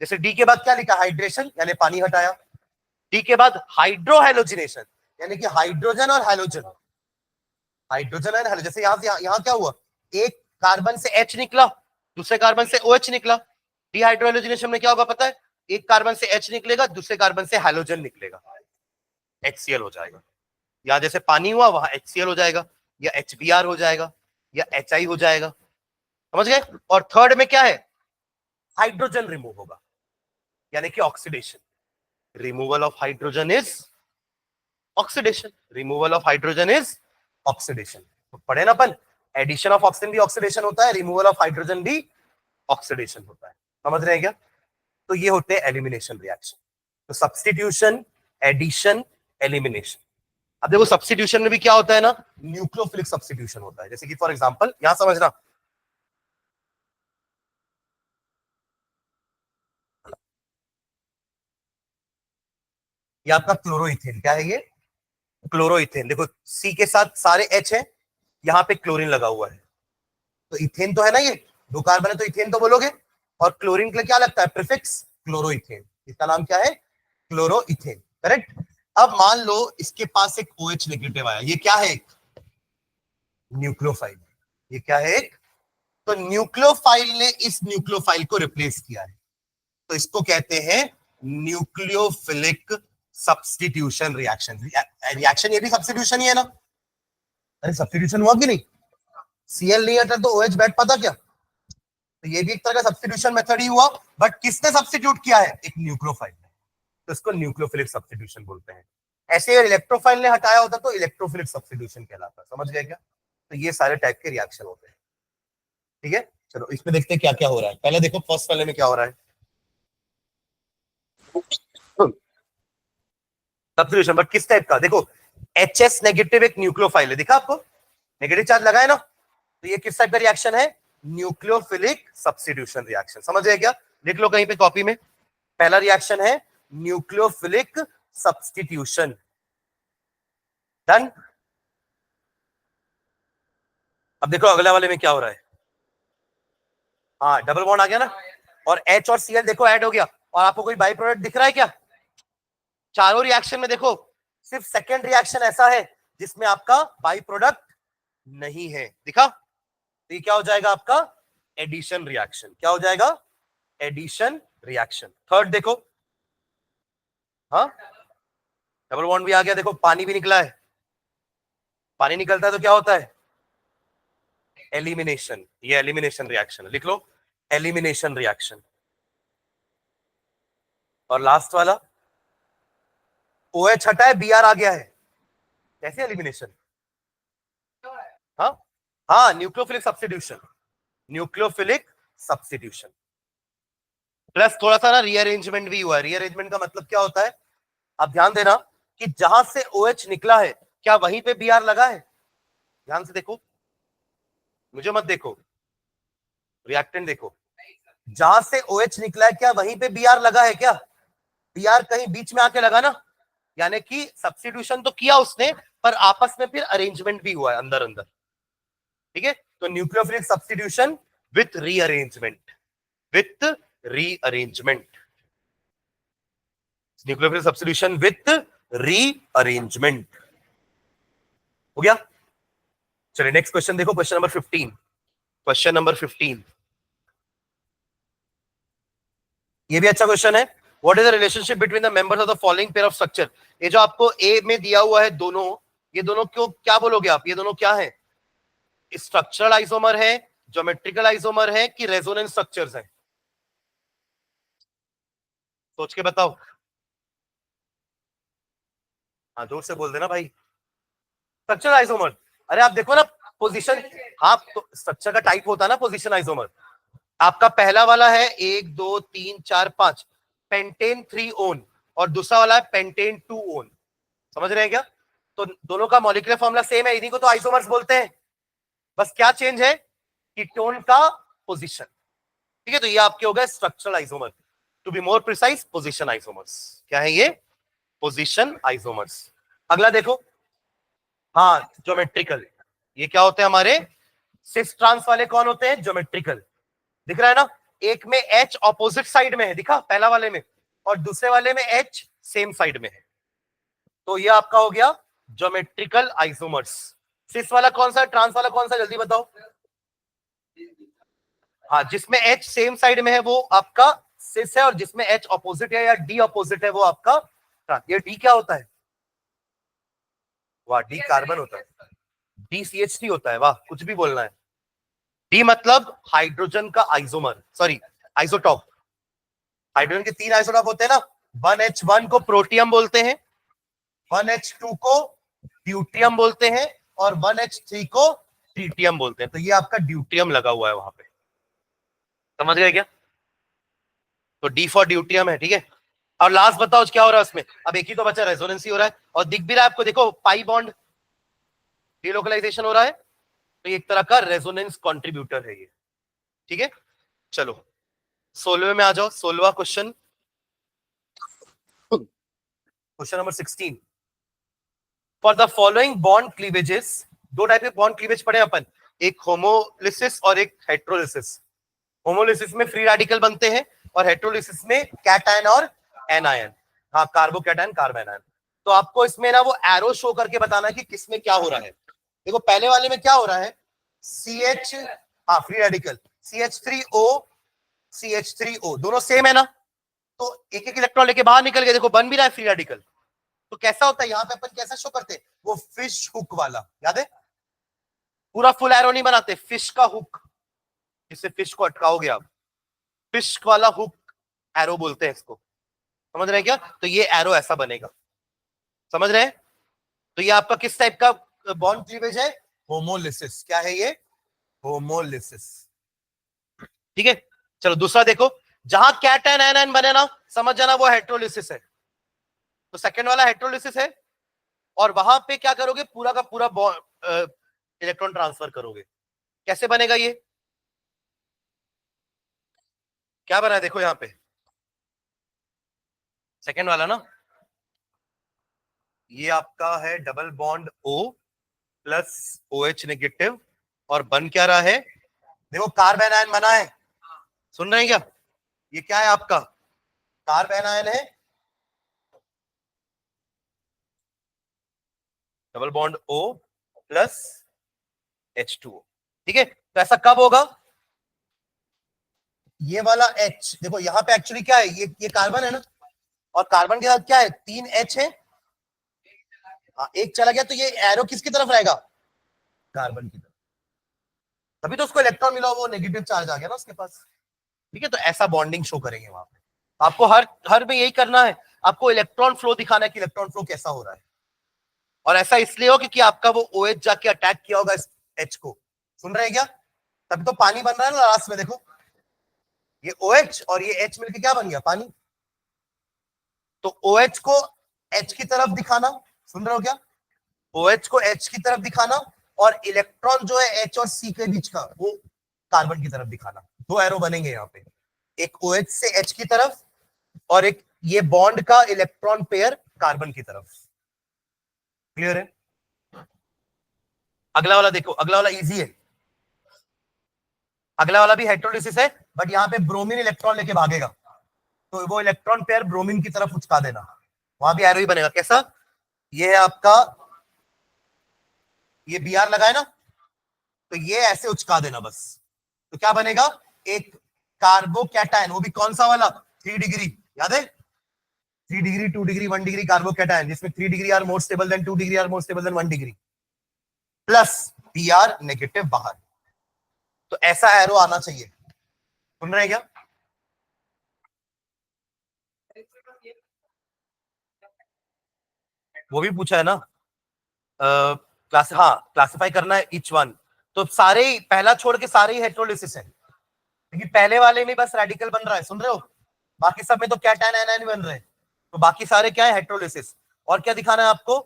जैसे डी के बाद क्या लिखा? हाइड्रेशन, यानी पानी हटाया। डी के बाद हाइड्रोहेलोजिनेशन, यानी कि हाइड्रोजन और हैलोजन, हाइड्रोजन और हैलोजन। जैसे यहां क्या हुआ? एक कार्बन से H निकला, दूसरे कार्बन से OH निकला। डिहाइड्रोहेलोजिनेशन में क्या होगा पता है? एक कार्बन से H निकलेगा, दूसरे कार्बन से हैलोजन निकलेगा, HCl हो जाएगा। या जैसे पानी हुआ वहां HCl हो जाएगा, या HBr हो जाएगा, या HI हो जाएगा। समझ गए? और थर्ड में क्या है? हाइड्रोजन रिमूव होगा, यानी कि oxidation. Removal of hydrogen is oxidation, removal of hydrogen is oxidation. तो पढ़े ना अपन, एडिशन ऑफ ऑक्सीजन भी ऑक्सीडेशन होता है, रिमूवल ऑफ हाइड्रोजन भी ऑक्सीडेशन होता है। समझ रहे हैं क्या? तो ये होते हैं एलिमिनेशन रिएक्शन। तो सब्स्टिट्यूशन, एडिशन, एलिमिनेशन। अब देखो, सब्स्टिट्यूशन में भी क्या होता है ना, न्यूक्लियोफिलिक सब्स्टिट्यूशन होता है। जैसे कि फॉर एग्जांपल यहां समझना, ये आपका क्लोरोइथेन। क्या है ये? क्लोरोइथेन। देखो, सी के साथ सारे H है, यहां पे क्लोरीन लगा हुआ है, तो इथेन तो है ना, ये दो कार्बन है तो इथेन तो बोलोगे। और क्लोरीन के लिए क्या लगता है? Prefix chloroethane. इसका नाम क्या है? क्लोरोइथेन। करेक्ट। अब मान लो इसके पास एक OH नेगेटिव आया, ये क्या है? एक न्यूक्लियोफाइल। ये क्या है? एक तो न्यूक्लियोफाइल ने इस न्यूक्लियोफाइल को रिप्लेस किया है, तो इसको कहते हैं न्यूक्लियोफिलिक सब्स्टिट्यूशन रिएक्शन। रिएक्शन ये भी सब्स्टिट्यूशन ही है ना? अरे सब्स्टिट्यूशन हुआ कि नहीं? Cl नहीं हटा तो OH बैठ पाता क्या? तो ये भी एक तरह का सब्स्टिट्यूशन मेथड ही हुआ, बट किसने सब्स्टिट्यूट किया है? एक न्यूक्लियोफाइल ने, तो इसको न्यूक्लियोफिलिक सब्स्टिट्यूशन बोलते हैं। ऐसे अगर इलेक्ट्रोफाइल ने हटाया होता तो इलेक्ट्रोफिलिक सब्स्टिट्यूशन कहलाता। समझ गए क्या? तो ये सारे टाइप के रिएक्शन होते हैं, ठीक है। चलो इसमें देखते हैं क्या क्या हो रहा है। पहले देखो फर्स्ट वाले में क्या हो रहा है। सब्स्टिट्यूशन, बट किस टाइप का? देखो HS नेगेटिव एक न्यूक्लियोफाइल है, दिखा आपको, नेगेटिव चार्ज लगा है ना, तो ये किस टाइप का रिएक्शन है? Nucleophilic substitution reaction. समझ गए क्या? लिख लो कहीं पे कॉपी में। पहला रिएक्शन है न्यूक्लियोफिलिक सब्स्टिट्यूशन। डन। अब देखो अगले वाले में क्या हो रहा है। हाँ डबल बॉन्ड आ गया ना, और H और Cl देखो ऐड हो गया, और आपको कोई बाई प्रोडक्ट दिख रहा है क्या? चारों रिएक्शन में देखो सिर्फ सेकेंड रिएक्शन ऐसा है जिसमें आपका बाई प्रोडक्ट नहीं है, दिखा? तो ये क्या हो जाएगा आपका? Addition reaction. क्या हो जाएगा? Addition reaction. थर्ड देखो, हाँ डबल बॉन्ड भी आ गया, देखो पानी भी निकला है। पानी निकलता है तो क्या होता है? एलिमिनेशन। ये एलिमिनेशन रिएक्शन, लिख लो एलिमिनेशन रिएक्शन। और लास्ट वाला OH हटा है, Br आ गया है, कैसे एलिमिनेशन? हाँ हाँ, nucleophilic substitution, nucleophilic substitution plus थोड़ा सा ना रीअरेंजमेंट भी हुआ है। रीअरेंजमेंट का मतलब क्या होता है? आप ध्यान देना कि जहां से OH निकला है क्या वहीं पे Br लगा है? ध्यान से देखो, मुझे मत देखो, रिएक्टेंट देखो। जहां से OH निकला है क्या वहीं पे Br लगा है क्या? Br कहीं बीच में आके लगा ना, यानी कि सब्स्टिट्यूशन तो किया उसने, पर आपस में फिर अरेंजमेंट भी हुआ है अंदर अंदर, ठीक है। तो nucleophilic substitution with rearrangement, with rearrangement, nucleophilic substitution with rearrangement. हो गया? चलिए नेक्स्ट क्वेश्चन देखो, क्वेश्चन नंबर 15। क्वेश्चन नंबर 15, ये भी अच्छा क्वेश्चन है। What is the relationship between the members of the following pair of structure? ये जो आपको ए में दिया हुआ है दोनों, ये दोनों क्यों, क्या बोलोगे आप? ये दोनों क्या है? स्ट्रक्चरल आइसोमर है, ज्योमेट्रिकल आइसोमर है, कि रेजोनेंस स्ट्रक्चर्स है? सोच के बताओ। हाँ जोर से बोल देना भाई। Structural isomer. अरे आप देखो ना पोजीशन, हाँ तो स्ट्रक्चर का टाइप होता है ना पोजीशन आइसोमर। आपका पहला वाला है 1 2 3 4 5 पेंटेन 3 ओन, और दूसरा वाला है पेंटेन 2 ओन। समझ रहे हैं क्या? तो दोनों का मॉलिक्यूलर फॉर्मूला सेम है, इन्हीं को तो आइसोमर्स बोलते हैं। बस क्या चेंज है? कीटोन का पोजीशन, ठीक है। तो ये आपके हो गए structural isomer, to be more precise position isomers. क्या है ये? Position isomers. अगला देखो, हाँ ज्योमेट्रिकल। ये क्या होते हैं हमारे? सिस ट्रांस वाले कौन होते हैं? ज्योमेट्रिकल। दिख रहा है ना, एक में H ऑपोजिट साइड में है, दिखा पहला वाले में, और दूसरे वाले में H सेम साइड में है। तो ये आपका हो गया ज्योमेट्रिकल आइसोमर्स। सिस वाला कौन सा है, ट्रांस वाला कौन सा, जल्दी बताओ। हाँ जिसमें H सेम साइड में है वो आपका सिस है, और जिसमें H ऑपोजिट है या D ऑपोजिट है वो आपका ट्रांस। ये D क्या होता है? वाह, D कार्बन होता है, DCH3 होता है। वाह, कुछ भी बोलना है। D मतलब हाइड्रोजन का आइसोमर, सॉरी आइसोटॉप। हाइड्रोजन के 3 आइसोटॉप होते हैं ना, 1H1 को प्रोटियम बोलते हैं, 1H2 को ड्यूटियम बोलते हैं, और 1H3 को ट्रीटियम बोलते हैं। तो ये आपका ड्यूटियम लगा हुआ है वहां पे, समझ गए क्या? तो डी फॉर ड्यूटियम है, ठीक है। और लास्ट बताओ क्या हो रहा है उसमें? अब एक ही तो बचा, रेजोनेंस ही हो रहा है, और दिख भी रहा है आपको, देखो पाई बॉन्ड डिलोकलाइजेशन हो रहा है, तो ये एक तरह का रेजोनेंस कॉन्ट्रीब्यूटर है ये, ठीक है। चलो 16वें में आ जाओ, 16वां question, question number 16। For the following bond cleavages, दो टाइप के बॉन्ड क्लीवेज पढ़े अपन, एक होमोलिसिस और एक हेट्रोलिसिस। होमोलिसिस में फ्री रेडिकल बनते हैं, और हेट्रोलिसिस में कैटायन और एनायन, हाँ कार्बोकैटायन कार्बोनायन। तो आपको इसमें ना वो एरो शो करके बताना है कि किसमें क्या हो रहा है। देखो पहले वाले में क्या हो रहा है? CH, हाँ फ्री रेडिकल, CH3O CH3O दोनों सेम है ना, तो एक एक इलेक्ट्रॉन लेके बाहर निकल गए, देखो बन भी रहा है फ्री रेडिकल। तो कैसा होता है यहाँ पे अपन कैसा शो करते हैं? वो फिश हुक वाला, याद है? पूरा फुल एरो नहीं बनाते, फिश का हुक, जिससे फिश को अटकाओगे आप, फिश वाला हुक एरो बोलते हैं इसको, समझ रहे हैं क्या? तो ये एरो ऐसा बनेगा, समझ रहे हैं? तो ये आपका किस टाइप का बॉन्ड क्लीवेज है? होमोलिसिस। क्या है ये? होमोलिसिस। ठीक है, चलो दूसरा देखो, जहां कैटायन आयन बने ना, समझ जाना वो हेट्रोलिसिस है। तो सेकंड वाला हेट्रोलिसिस है, और वहां पे क्या करोगे, पूरा का पूरा इलेक्ट्रॉन ट्रांसफर करोगे। कैसे बनेगा ये? क्या बना है देखो यहां पे, सेकंड वाला ना, ये आपका है double bond O plus OH negative, और बन क्या रहा है? देखो कार्बन आयन बना है, सुन रहे हैं क्या? ये क्या है आपका? कार्बन आयन है, double bond O plus H2O। ठीक है, तो ऐसा कब होगा? ये वाला H देखो यहां पे एक्चुअली क्या है, ये कार्बन है ना, और कार्बन के साथ क्या है, 3 H है। हाँ, एक चला गया, तो ये एरो किसकी तरफ रहेगा? कार्बन की तरफ। तभी तो उसको इलेक्ट्रॉन मिला, वो नेगेटिव चार्ज आ गया ना उसके पास। ठीक है, तो ऐसा बॉन्डिंग शो करेंगे वहां पे। आपको हर हर में यही करना है, आपको इलेक्ट्रॉन फ्लो दिखाना है कि इलेक्ट्रॉन फ्लो कैसा हो रहा है। और ऐसा इसलिए हो क्योंकि आपका वो OH जाके अटैक किया होगा इस H को, सुन रहे हैं क्या? तभी तो पानी बन रहा है ना लास्ट में, देखो ये OH और ये H मिलके क्या बन गया, पानी। तो OH को H की तरफ दिखाना, सुन रहे हो क्या? OH को H की तरफ दिखाना, और इलेक्ट्रॉन जो है H और C के बीच का, वो कार्बन की तरफ दिखाना। दो एरो बनेंगे यहाँ पे, एक OH से H की तरफ, और एक ये बॉन्ड का इलेक्ट्रॉन पेयर कार्बन की तरफ। क्लियर है? अगला वाला देखो, अगला वाला इजी है। अगला वाला भी हेट्रोलिसिस है, बट यहाँ पे ब्रोमीन इलेक्ट्रॉन लेके भागेगा, तो वो इलेक्ट्रॉन पेयर ब्रोमीन की तरफ उचका देना, वहां भी एरो ही बनेगा। कैसा? ये है आपका, ये Br लगा है ना, तो ये ऐसे उचका देना बस, तो क्या बनेगा, एक कार्बोकैटायन, वो भी कौन सा वाला, 3 डिग्री, याद है? 3 डिग्री, 2 डिग्री, 1 डिग्री कार्बोकैटायन, जिसमें 3 degree are more stable than 2 degree are more stable than 1 degree, plus Br negative बाहर। तो ऐसा एरो आना चाहिए, सुन रहे हैं क्या? वो भी पूछा है ना, क्लास, हाँ क्लासिफाई करना है ईच वन। तो सारे ही, पहला छोड़ के सारे ही हेट्रोलिसिस है, क्योंकि पहले वाले में बस रेडिकल बन रहा है, सुन रहे हो? बाकी सब में तो कैटायन आयन बन रहे हैं, तो बाकी सारे क्या है, हेट्रोलिसिस। और क्या दिखाना है आपको?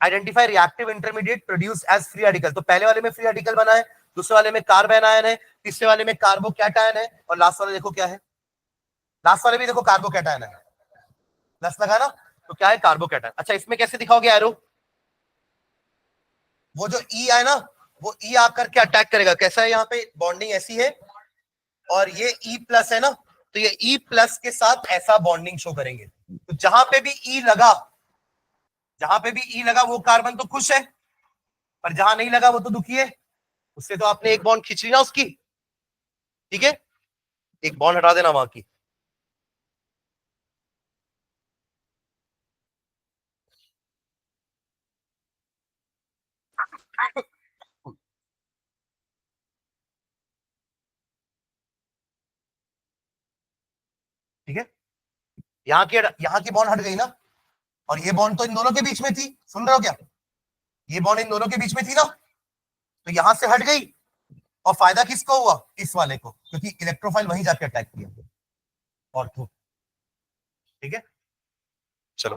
Identify reactive intermediate produce as free radical. तो पहले वाले में फ्री रेडिकल बना है, दूसरे वाले में कार्बन आयन है, तीसरे वाले में कार्बोकैटायन है, और लास्ट वाले देखो क्या है, लास्ट वाले भी देखो कार्बोकैटायन है, प्लस लगा ना, तो क्या है, कार्बोकैटायन। अच्छा, इसमें कैसे दिखाओगे एरो? वो जो E है ना, वो E आकर के अटैक करेगा। कैसा है, यहाँ पे बॉन्डिंग ऐसी है, और ये E प्लस है ना, तो ये E प्लस के साथ ऐसा बॉन्डिंग शो करेंगे। तो जहां पे भी E लगा, जहां पे भी E लगा वो कार्बन तो खुश है, पर जहां नहीं लगा वो तो दुखी है, उससे तो आपने एक बॉन्ड खींच ली ना उसकी। ठीक है, एक बॉन्ड हटा देना वहां की। ठीक है, यहाँ की बॉन्ड हट गई ना, और ये बॉन्ड तो इन दोनों के बीच में थी, सुन रहे हो क्या? ये बॉन्ड इन दोनों के बीच में थी ना, तो यहां से हट गई, और फायदा किसको हुआ, इस वाले को, क्योंकि इलेक्ट्रोफाइल वहीं जाके अटैक किया, ऑर्थो। ठीक है, चलो,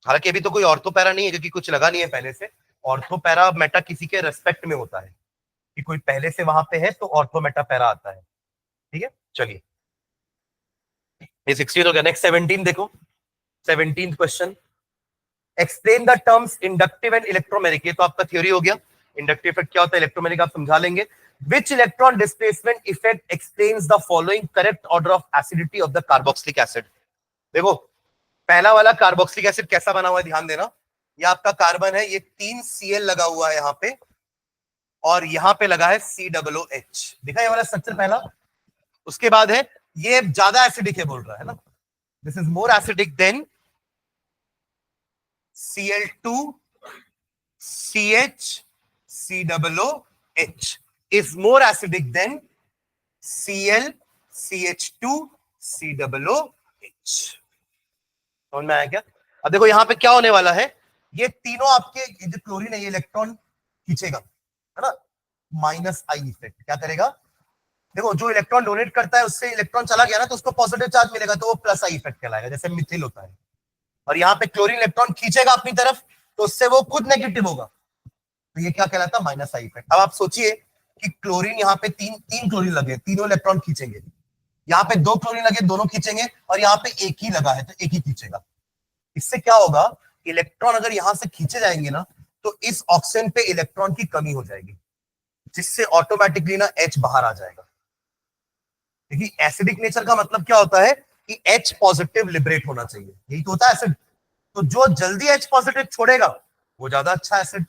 हालांकि अभी तो कोई ऑर्थो पैरा नहीं है, क्योंकि कुछ लगा नहीं है पहले से। ऑर्थो पैरा मेटा किसी के रेस्पेक्ट में होता है, कि कोई पहले से वहां पे है तो ऑर्थो मेटा पैरा आता है। ठीक है, चलिए, ये 16 हो गया। नेक्स्ट 17 देखो, 17th question, explain the terms inductive and electromagnetic. ये तो आपका थ्योरी हो गया, इंडक्टिव इफेक्ट क्या होता है, इलेक्ट्रोमैग्नेटिक आप समझा लेंगे। Which electron displacement effect explains the following correct order of acidity of the carboxylic acid. देखो, पहला वाला कार्बोक्सिलिक एसिड कैसा बना हुआ है, ध्यान देना। ये आपका कार्बन है, ये 3 Cl लगा हुआ है यहाँ पे, और यहाँ पे लगा है COOH, दिखा ये वाला स्ट्रक्चर पहला। उसके बाद है, ये ज्यादा एसिडिक है बोल रहा है ना, this is more acidic then Cl2 CH COOH is more acidic than Cl CH2 COOH। समझ में आया क्या? अब देखो यहां पे क्या होने वाला है, ये तीनों आपके जो क्लोरीन है ये इलेक्ट्रॉन खींचेगा, है ना, माइनस आई इफेक्ट क्या करेगा, देखो जो इलेक्ट्रॉन डोनेट करता है उससे इलेक्ट्रॉन चला गया ना तो उसको पॉजिटिव चार्ज मिलेगा, तो वो प्लस आई इफेक्ट कहलाएगा, जैसे मिथिल होता है। और यहाँ पे क्लोरीन इलेक्ट्रॉन खींचेगा अपनी तरफ तो उससे वो खुद नेगेटिव होगा, तो ये क्या कहलाता है, माइनस आई इफेक्ट। अब आप सोचिए कि क्लोरीन यहाँ पे तीन तीन क्लोरीन लगे, तीनों इलेक्ट्रॉन खींचेंगे, यहाँ पे दो क्लोरीन लगे दोनों खींचेंगे, और यहाँ पे एक ही लगा है तो एक ही खींचेगा। इससे क्या होगा, इलेक्ट्रॉन अगर यहां से खींचे जाएंगे ना तो इस ऑक्सीजन पे इलेक्ट्रॉन की कमी हो जाएगी, जिससे ऑटोमेटिकली ना H बाहर आ जाएगा। देखिए एसिडिक नेचर का मतलब क्या होता है कि H पॉजिटिव लिबरेट होना चाहिए, यही तो होता है एसिड। तो जो जल्दी H पॉजिटिव छोड़ेगा वो ज्यादा अच्छा एसिड।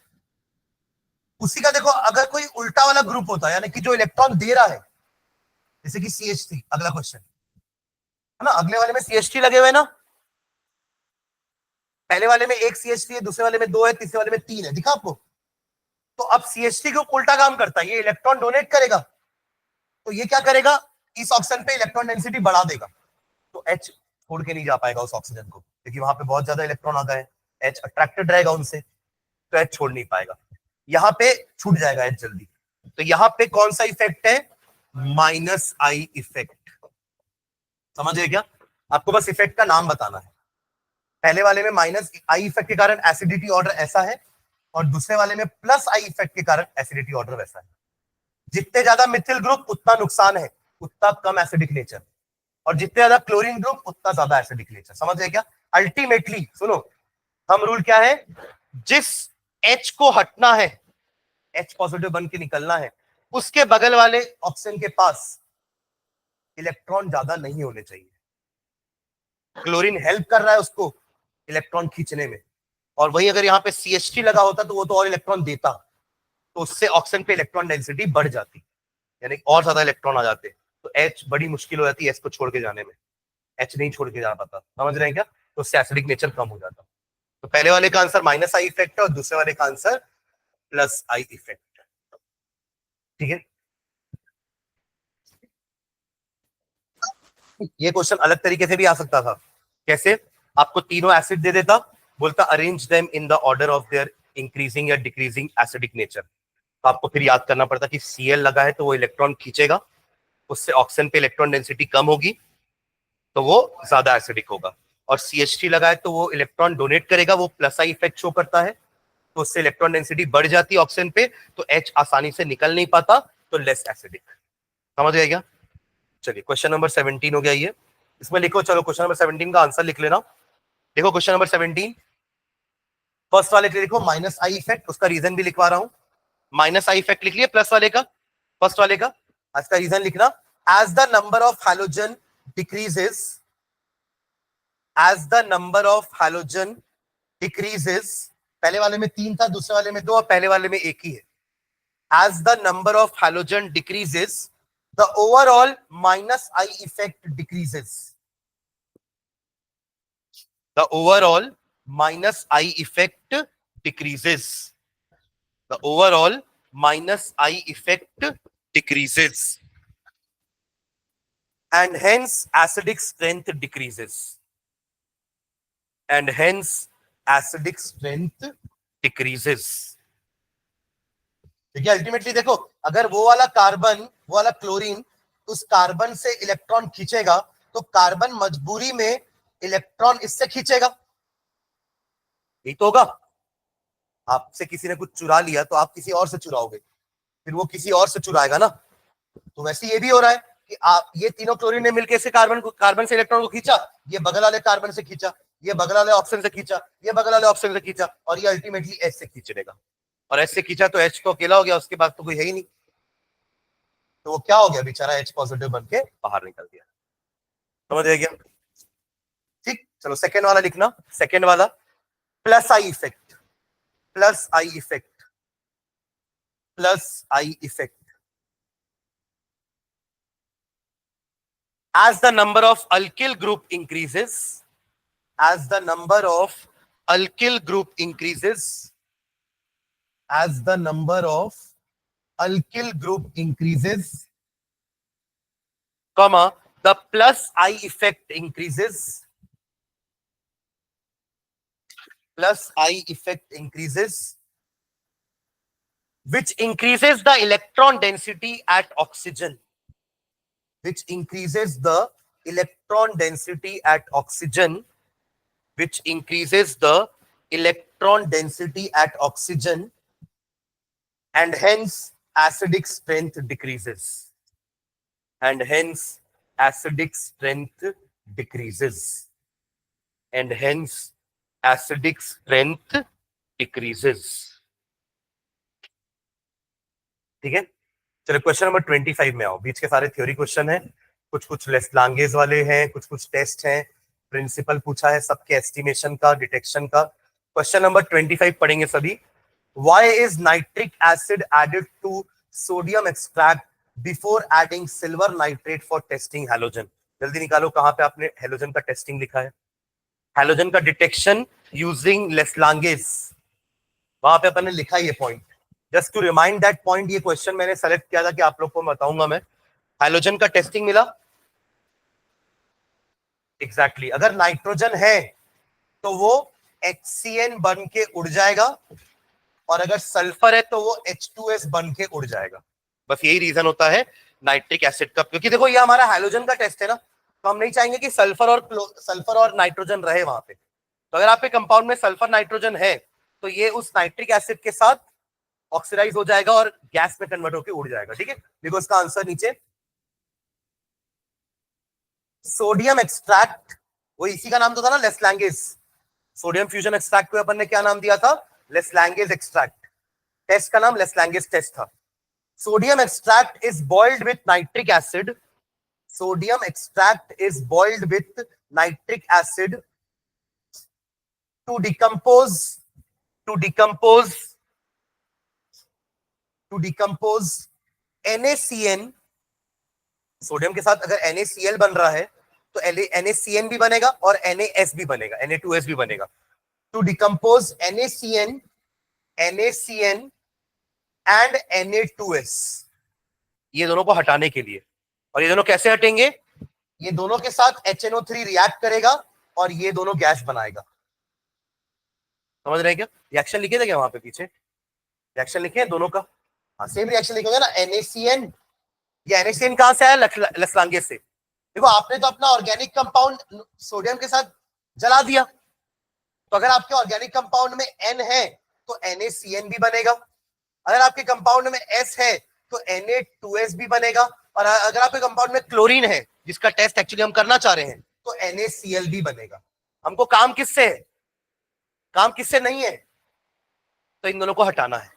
उसी का देखो अगर कोई उल्टा वाला ग्रुप होता है, यानी कि जो इलेक्ट्रॉन दे रहा है, जैसे कि CH3, अगला क्वेश्चन है ना, अगले वाले में CH3 लगे हुए ना, पहले वाले में एक CH3 है, दूसरे वाले में दो है, तीसरे वाले में तीन है, दिखा आपको। तो अब CH3 को उल्टा काम करता है, ये इलेक्ट्रॉन डोनेट करेगा तो ये क्या करेगा, इस ऑक्सीजन पे इलेक्ट्रॉन डेंसिटी बढ़ा देगा, तो H छोड़ के नहीं जा पाएगा उस ऑक्सीजन को, क्योंकि वहां पे बहुत ज्यादा इलेक्ट्रॉन आ गए, H अट्रैक्टेड रहेगा उनसे, तो H छोड़ नहीं पाएगा, यहाँ पे छूट जाएगा H जल्दी। तो यहाँ पे कौन सा इफेक्ट है, माइनस आई इफेक्ट। समझिए क्या, आपको बस इफेक्ट का नाम बताना है। पहले वाले में माइनस आई इफेक्ट के कारण एसिडिटी ऑर्डर ऐसा है, और दूसरे वाले में प्लस आई इफेक्ट के कारण एसिडिटी ऑर्डर वैसा है। जितने ज्यादा मिथिल ग्रुप उतना नुकसान है, उतना कम एसिडिक नेचर, और जितने ज्यादा क्लोरीन ग्रुप उतना ज्यादा एसिडिक नेचर। समझ गए क्या? अल्टीमेटली सुनो, हम रूल क्या है, जिस H को हटना है, H पॉजिटिव बन के निकलना है, उसके बगल वाले ऑक्सीजन के पास इलेक्ट्रॉन ज्यादा नहीं होने चाहिए। क्लोरीन हेल्प कर रहा है उसको इलेक्ट्रॉन खींचने में, और वही अगर यहाँ पे CH3 लगा होता तो वो तो और इलेक्ट्रॉन देता, तो उससे ऑक्सीजन पे इलेक्ट्रॉन डेंसिटी बढ़ जाती, यानी और ज्यादा इलेक्ट्रॉन आ जाते, तो H बड़ी मुश्किल हो जाती है H को छोड़ के जाने में, H नहीं छोड़ के जा पाता। समझ रहे हैं क्या? तो उससे एसिडिक नेचर कम हो जाता। तो पहले वाले का आंसर माइनस आई इफेक्ट है और दूसरे वाले का आंसर प्लस आई इफेक्ट है। ठीक है, ये क्वेश्चन अलग तरीके से भी आ सकता था। कैसे? आपको तीनों एसिड दे देता, बोलता arrange them in the order of their increasing या डिक्रीजिंग एसिडिक नेचर, तो आपको फिर याद करना पड़ता कि Cl लगा है तो वो इलेक्ट्रॉन खींचेगा, उससे ऑक्सीजन पे इलेक्ट्रॉन डेंसिटी कम होगी तो वो ज्यादा एसिडिक होगा, और CH3 लगा है तो वो इलेक्ट्रॉन डोनेट करेगा, वो प्लस आई इफेक्ट शो करता है, तो उससे इलेक्ट्रॉन डेंसिटी बढ़ जाती है ऑक्सीजन पे, तो H आसानी से निकल नहीं पाता, तो लेस एसिडिक। समझ गया क्या? चलिए क्वेश्चन नंबर 17 हो गया ये, इसमें लिखो, चलो क्वेश्चन नंबर 17 का आंसर लिख लेना। देखो क्वेश्चन नंबर 17 फर्स्ट वाले के लिए लिखो माइनस आई इफेक्ट, उसका रीजन भी लिखवा रहा हूं। माइनस आई इफेक्ट लिख लिया प्लस वाले का, फर्स्ट वाले का, इसका रीजन लिखना, as the number of halogen decreases, as the number of halogen decreases, पहले वाले में तीन था, दूसरे वाले में दो, और पहले वाले में एक ही है। As the number of halogen decreases, the overall minus I effect decreases. The overall minus I effect decreases. The overall minus I effect decreases. And hence acidic strength decreases. And hence acidic strength decreases. ठीक है, ultimately देखो अगर वो वाला carbon, वो वाला chlorine उस carbon से इलेक्ट्रॉन खींचेगा, तो कार्बन मजबूरी में इलेक्ट्रॉन इससे खींचेगा, यही तो होगा। आपसे किसी ने कुछ चुरा लिया तो आप किसी और से चुराओगे, फिर वो किसी और से चुराएगा ना, तो वैसे ये भी हो रहा है कि आप ये तीनों क्लोरीन ने मिलकर से कार्बन से इलेक्ट्रॉन को खींचा, ये बगल वाले कार्बन से खींचा, ये बगल वाले ऑक्सीजन से खींचा, ये बगल वाले ऑक्सीजन से खींचा, और ये अल्टीमेटली H से खींचेगा, और H से खींचा तो H तो अकेला हो गया, उसके बाद तो कोई है ही नहीं, तो वो क्या हो गया बेचारा, H पॉजिटिव बन के बाहर निकल गया। समझ गया? ठीक, चलो सेकेंड वाला लिखना, सेकेंड वाला plus I effect, plus I effect, plus I effect. As the number of alkyl group increases, as the number of alkyl group increases, as the number of alkyl group increases, comma, the plus I effect increases, plus I effect increases, which increases the electron density at oxygen, which increases the electron density at oxygen, which increases the electron density at oxygen, and hence acidic strength decreases. And hence acidic strength decreases. And hence acidic strength decreases. ठीक है, चलो question number 25 में आओ. बीच के सारे theory question है, कुछ कुछ लेस्लांगेज वाले हैं, कुछ कुछ टेस्ट हैं, प्रिंसिपल पूछा है सबके एस्टिमेशन का, डिटेक्शन का. क्वेश्चन नंबर 25 पढ़ेंगे सभी. Why is nitric acid added to sodium extract before adding silver nitrate for testing halogen? जल्दी निकालो कहां पे आपने हेलोजन का टेस्टिंग लिखा है. हेलोजन का डिटेक्शन यूजिंग लेस्लांगेज, वहां पे अपन ने लिखा ये point. Just to remind that point, ये क्वेश्चन मैंने सेलेक्ट किया था कि आप लोग को बताऊंगा मैं. हेलोजन का टेस्टिंग मिला एग्जैक्टली. अगर नाइट्रोजन है तो वो HCN बन के उड़ जाएगा, और अगर सल्फर है तो वो H2S बन के उड़ जाएगा. बस यही रीजन होता है नाइट्रिक एसिड का, क्योंकि देखो ये हमारा हैलोजन का टेस्ट है ना, तो हम नहीं चाहेंगे कि सल्फर और नाइट्रोजन रहे वहां पे. तो अगर आपके कंपाउंड में सल्फर नाइट्रोजन है तो ये उस नाइट्रिक एसिड के साथ ऑक्सीडाइज हो जाएगा और गैस में कन्वर्ट होकर उड़ जाएगा. ठीक है, देखो इसका आंसर नीचे. सोडियम एक्सट्रैक्ट, वो इसी का नाम तो था ना, लेस्लांगेज. सोडियम फ्यूजन एक्सट्रैक्ट को अपन ने क्या नाम दिया था? लेस्लांगेज एक्सट्रैक्ट. टेस्ट का नाम लेस्लांगेज टेस्ट था. Sodium extract is boiled with nitric acid. Sodium extract is boiled with nitric acid to decompose NaCN. सोडियम के साथ अगर NaCl बन रहा है तो NaCN भी बनेगा और NaS भी बनेगा, Na2S भी बनेगा. To decompose NaCN and Na2S, ये दोनों को हटाने के लिए. और ये दोनों कैसे हटेंगे? ये दोनों के साथ HNO3 रिएक्ट करेगा और ये दोनों गैस बनाएगा. समझ रहे हैं क्या? रिएक्शन लिखे थे क्या वहां पे पीछे? रिएक्शन लिखे हैं दोनों का? हाँ, सेम रिएक्शन लिखोगे ना. NaCN, ये NaCN कहां से आया? लेस्लांगेज से. देखो आपने तो अपना ऑर्गेनिक कंपाउंड सोडियम के साथ जला दिया, तो अगर आपके ऑर्गेनिक कंपाउंड में N है तो NaCN भी बनेगा. अगर आपके कंपाउंड में S है तो Na2S भी बनेगा. और अगर आपके कंपाउंड में क्लोरीन है, जिसका टेस्ट एक्चुअली हम करना चाह रहे हैं, तो NaCl भी बनेगा. हमको काम किससे है? काम किससे नहीं है? तो इन दोनों को हटाना है.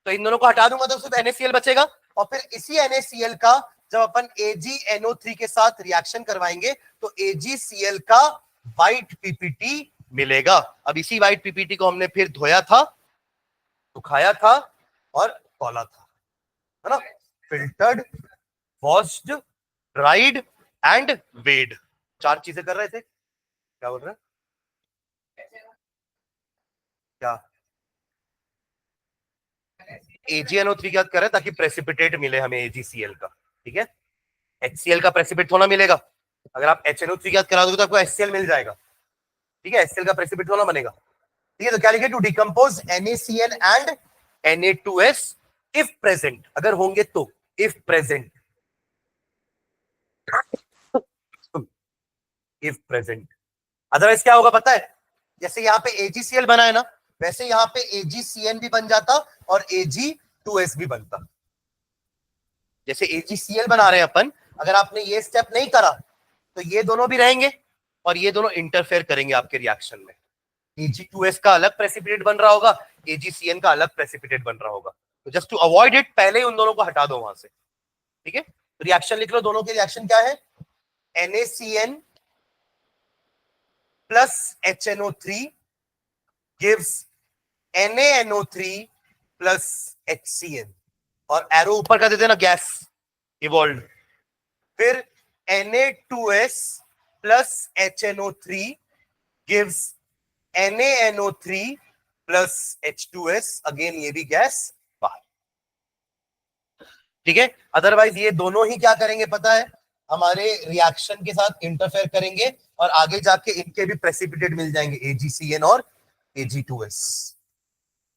तो इन दोनों को हटा दूंगा तो सिर्फ NaCl बचेगा. और फिर इसी NaCl का जब अपन AgNO3 के साथ रिएक्शन करवाएंगे तो AgCl का व्हाइट PPT मिलेगा. अब इसी व्हाइट PPT को हमने फिर धोया था, सुखाया था और तौला था, है ना. फिल्टर्ड, वॉश्ड, ड्राइड एंड वेड, 4 चीजें कर रहे थे. क्या बोल रहे हैं? क्या AgNO3 क्या कर रहे हैं? ताकि प्रेसिपिटेट मिले हमें AgCl का. ठीक है, HCl का प्रेसिपिटेट थोड़ा मिलेगा. अगर आप HNO3 याद करा दोगे तो आपको HCl मिल जाएगा. ठीक है, HCl का प्रेसिपिटेट थोड़ा बनेगा. ठीक है, तो क्या लिखे? To decompose NaCN and Na2S if present, अगर होंगे तो. If present, if present. Otherwise क्या होगा पता है? जैसे यहाँ पे AgCl बना है ना, वैसे यहाँ पे AgCN भी बन जाता और Ag2S भी बनता. जैसे AgCl बना रहे हैं अपन, अगर आपने ये स्टेप नहीं करा तो ये दोनों भी रहेंगे और ये दोनों इंटरफेयर करेंगे आपके रिएक्शन में. Ag2S का अलग प्रेसिपिटेट बन रहा होगा, AgCN का अलग प्रेसिपिटेट बन रहा होगा. तो जस्ट टू अवॉइड इट पहले ही उन दोनों को हटा दो वहां से. ठीक है, रिएक्शन लिख लो. दोनों के रिएक्शन क्या है? NaCN plus HNO3 gives NaNO3 plus HCN. और एरो ऊपर का देते ना, गैस इवॉल्व. फिर Na2S plus HNO3 gives NaNO3 plus H2S. Again ये भी गैस बाहर. ठीक है, अदरवाइज ये दोनों ही क्या करेंगे पता है? हमारे रिएक्शन के साथ इंटरफेयर करेंगे और आगे जाके इनके भी प्रेसिपिटेट मिल जाएंगे, AgCN और Ag2S।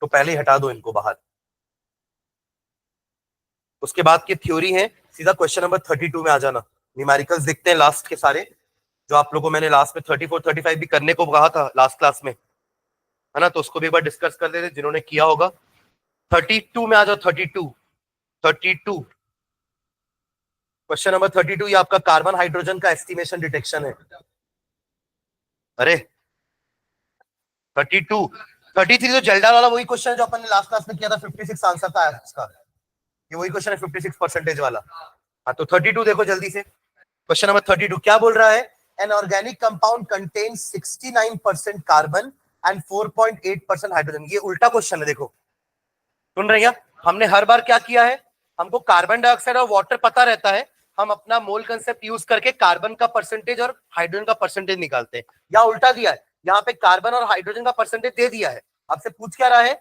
तो पहले ही हटा दो इनको बाहर। उसके बाद की थ्योरी है, सीधा क्वेश्चन नंबर 32 में आ जाना। न्यूमेरिकल्स देखते हैं लास्ट के सारे, जो आप लोगों को मैंने लास्ट में 34 35 भी करने को कहा था लास्ट क्लास में, है ना, तो उसको भी एक बार डिस्कस कर लेते जिन्होंने किया होगा। 32 में आ जाओ। 32 क्वेश्चन नंबर 32, ये आपका कार्बन हाइड्रोजन का एस्टिमेशन डिटेक्शन है। अरे 32 33 तो जेल्डा वाला वही क्वेश्चन है जो अपन ने लास्ट क्लास में किया था, 56 आंसर था इसका, ये वही क्वेश्चन है 56% वाला। हाँ तो 32 देखो जल्दी से। क्वेश्चन नंबर 32 क्या बोल रहा है? An organic compound contains 69% carbon and 4.8% hydrogen. ये उल्टा क्वेश्चन है, देखो सुन रही हैं? हमने हर बार क्या किया है, हमको कार्बन डाइऑक्साइड और वाटर पता रहता है, हम अपना मोल कंसेप्ट यूज करके कार्बन का परसेंटेज और हाइड्रोजन का परसेंटेज निकालते हैं। यहाँ उल्टा दिया है, यहाँ पे कार्बन और हाइड्रोजन का परसेंटेज दे दिया है। आपसे पूछ क्या रहा है?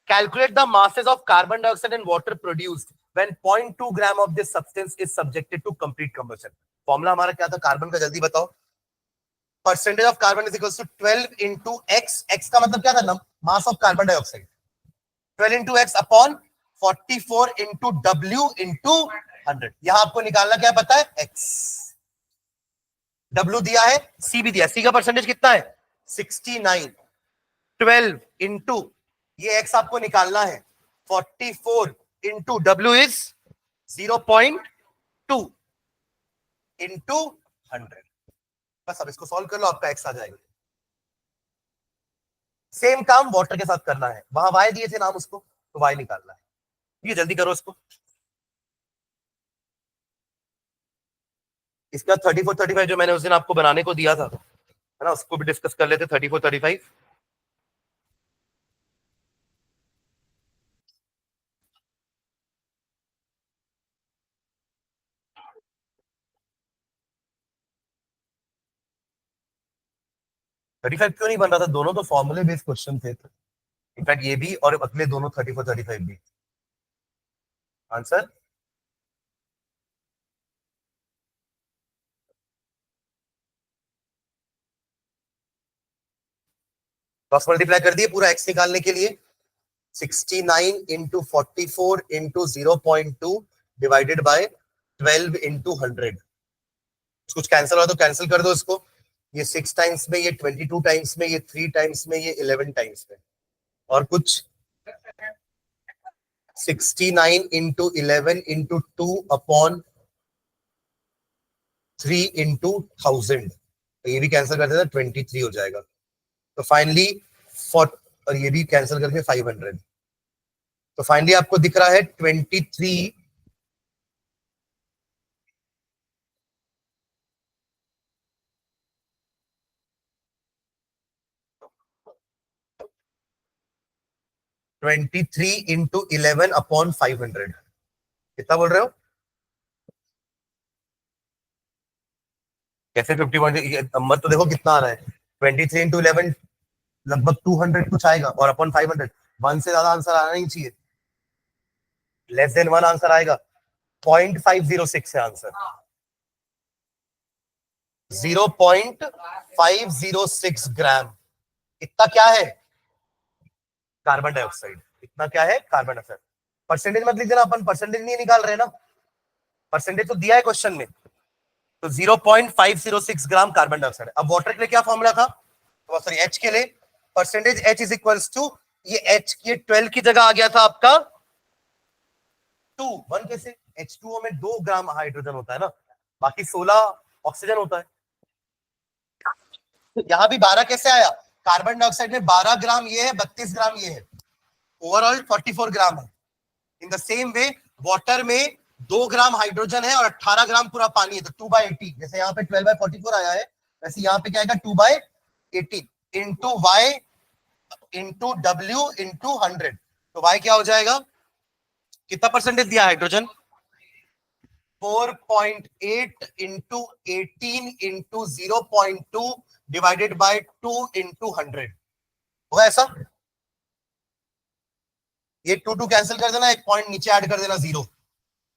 Calculate the masses of carbon dioxide and water produced when 0.2 gram of this substance is subjected to complete combustion. Formula हमारा क्या था कार्बन का, जल्दी बताओ। Percentage of carbon is equals to 12 into x. X का मतलब क्या था? Mass of carbon dioxide. 12 into x upon 44 into डब्ल्यू इंटू 100। यहां आपको निकालना क्या पता है? एक्स। डब्ल्यू दिया है, सी भी दिया। सी का परसेंटेज कितना है? 69। 12 इंटू ये एक्स आपको निकालना है, 44 इंटू डब्ल्यू इज 0.2 इंटू 100। बस अब इसको सॉल्व कर लो, आपका एक्स आ जाएगा। सेम काम वाटर के साथ करना है, वहां वाई दिए थे नाम उसको, तो वाई निकालना है। ये जल्दी करो इसको। इसका 34 35 जो मैंने उस दिन आपको बनाने को दिया था, है ना, उसको भी डिस्कस कर लेते। 34 35 35 क्यों नहीं बन रहा था? दोनों तो फॉर्मूले बेस्ड क्वेश्चन थे। इनफैक्ट ये भी और अगले दोनों 34 35 भी। आंसर क्रॉस मल्टीप्लाई कर दिए पूरा एक्स निकालने के लिए। 69 into 44 into 0.2 divided bye 12 into 100। कुछ कैंसिल हो तो कैंसिल कर दो इसको। ये 6 टाइम्स में, ये 22 टाइम्स में, ये 3 टाइम्स में, ये 11 टाइम्स में, और कुछ 69 इंटू 11 इंटू 2 अपॉन 3 इंटू 1000। तो ये भी कैंसिल कर देना, 23 हो जाएगा। तो फाइनली और ये भी कैंसिल करके 500। तो फाइनली आपको दिख रहा है 23 इंटू 11 अपॉन 500। कितना बोल रहे हो? कैसे 50 नंबर तो देखो कितना आ रहा है। 23 इंटू 11 लगभग 200 कुछ आएगा, और अपॉन 500 वन से ज्यादा आंसर आना नहीं चाहिए, लेस देन वन आंसर आएगा। 0.506 है आंसर, 0.506 ग्राम। इतना क्या है? Carbon dioxide. इतना क्या है? Carbon dioxide. परसेंटेज मत लीजिए ना, अपन परसेंटेज नहीं निकाल रहे ना, परसेंटेज तो दिया है क्वेश्चन में। तो 0.506 ग्राम कार्बन डाइऑक्साइड। अब वाटर के लिए क्या फॉर्मूला था? तो सॉरी एच के लिए percentage H is equals to, ये एच के 12 की जगह आ गया था आपका 2 1। कैसे? H2O में 2 ग्राम हाइड्रोजन होता है ना, बाकी 16 ऑक्सीजन होता है। यहां भी 12 कैसे आया? कार्बन डाइऑक्साइड में 12 ग्राम ये है, 32 ग्राम ये है, ओवरऑल 44 ग्राम है। In the same way water में 2 ग्राम हाइड्रोजन है और 18 ग्राम पूरा पानी है, तो 2/18। जैसे यहाँ पे 12/44 आया है, वैसे यहाँ पे क्या आएगा? 2/18 इंटू वाई इंटू डब्ल्यू इंटू 100। तो वाई क्या हो जाएगा? कितना परसेंटेज दिया hydrogen? 4.8 into 18 into 0.2 divided by 2 into 100 होगा ऐसा। ये 2 कैंसिल कर देना, एक पॉइंट नीचे ऐड कर देना, 0।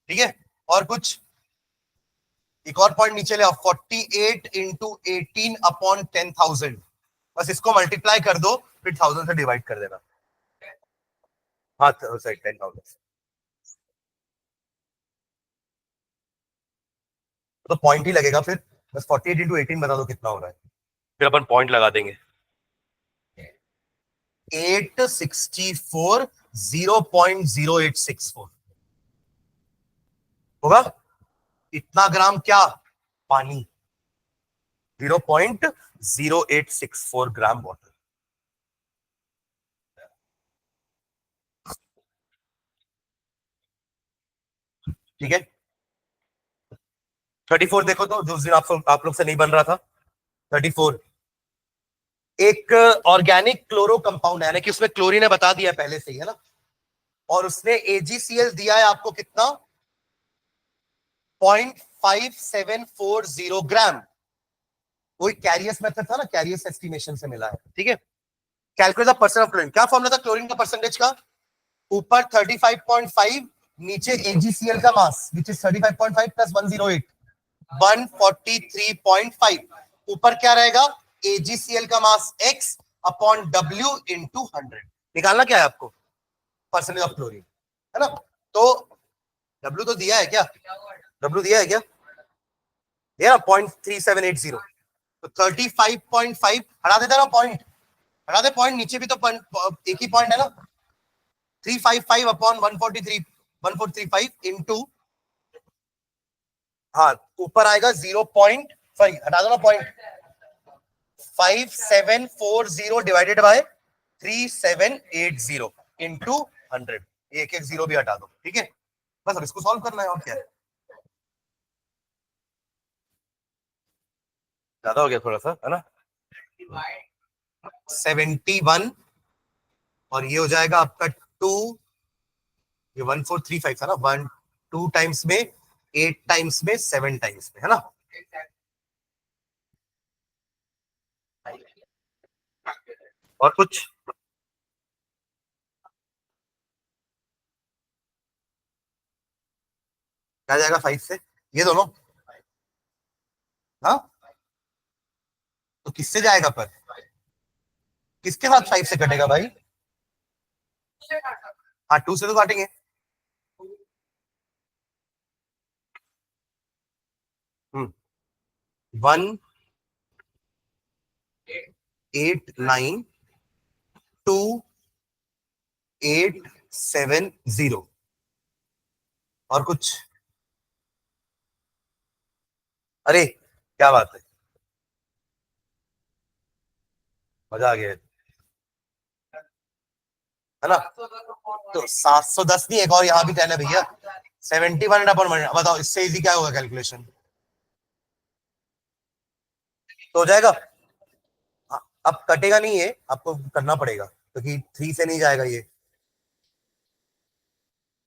ठीक है, और कुछ एक और पॉइंट नीचे ले आओ, 48 इंटू 18 अपॉन 10,000, बस इसको मल्टीप्लाई कर दो, फिर 1000 से डिवाइड कर देना। हाँ सही, 10,000 तो पॉइंट ही लगेगा फिर, बस 48 इंटू 18 बता दो कितना हो रहा है, फिर अपन पॉइंट लगा देंगे। 864 0.0864 होगा। इतना ग्राम क्या? पानी। 0.0864 ग्राम वाटर। ठीक है, 34 देखो तो, जो उस दिन आप लोग से नहीं बन रहा था। 34 एक ऑर्गेनिक क्लोरो कंपाउंड है, यानी कि उसमें क्लोरीन है, बता दिया पहले से ही, है ना। और उसने AgCl दिया है आपको कितना? 0.5740 ग्राम। वही कैरियस मेथड था ना, कैरियस एस्टिमेशन से मिला है। ठीक है, calculate the percent of chlorine. क्या फॉर्मूला था क्लोरीन का परसेंटेज का? ऊपर 35.5, नीचे AgCl का मास विच इज 35.5 प्लस 108, 143.5। ऊपर क्या रहेगा? AgCl का मास x अपॉन W इंटू 100। निकालना क्या है आपको? परसेंटेज ऑफ क्लोरीन, है ना। तो W तो दिया है क्या? W दिया है क्या? दिया 0.3780। तो 35.5 हटा देता ना पॉइंट, हटा दे पॉइंट, नीचे भी तो एक ही पॉइंट है ना। 355 अपॉन 143 1435 इंटू, हाँ ऊपर आएगा 0 पॉइंट, सॉरी हटा दो ना पॉइंट, 5740 डिवाइडेड बाय 3780 इंटू 100। एक एक जीरो भी हटा दो। ठीक है, बस अब इसको सॉल्व करना है, और क्या है। ज्यादा हो गया थोड़ा सा, है ना। 71 और ये हो जाएगा आपका 2, ये 1435 था ना, 1 2 टाइम्स में, 8 टाइम्स में, 7 टाइम्स में, है ना। और कुछ? क्या जाएगा 5 से? ये दोनों, हाँ तो किससे जाएगा पर? किसके साथ 5 से कटेगा भाई? हाँ 2 से तो काटेंगे। 1892870। और कुछ? अरे क्या बात है, मजा आ गया है ना। तो 710 नहीं, एक और यहाँ भी 10 है भैया। 71 अपॉन, बताओ इससे इजी क्या होगा कैलकुलेशन? तो हो जाएगा। हाँ, अब कटेगा नहीं, ये आपको करना पड़ेगा क्योंकि 3 से नहीं जाएगा ये,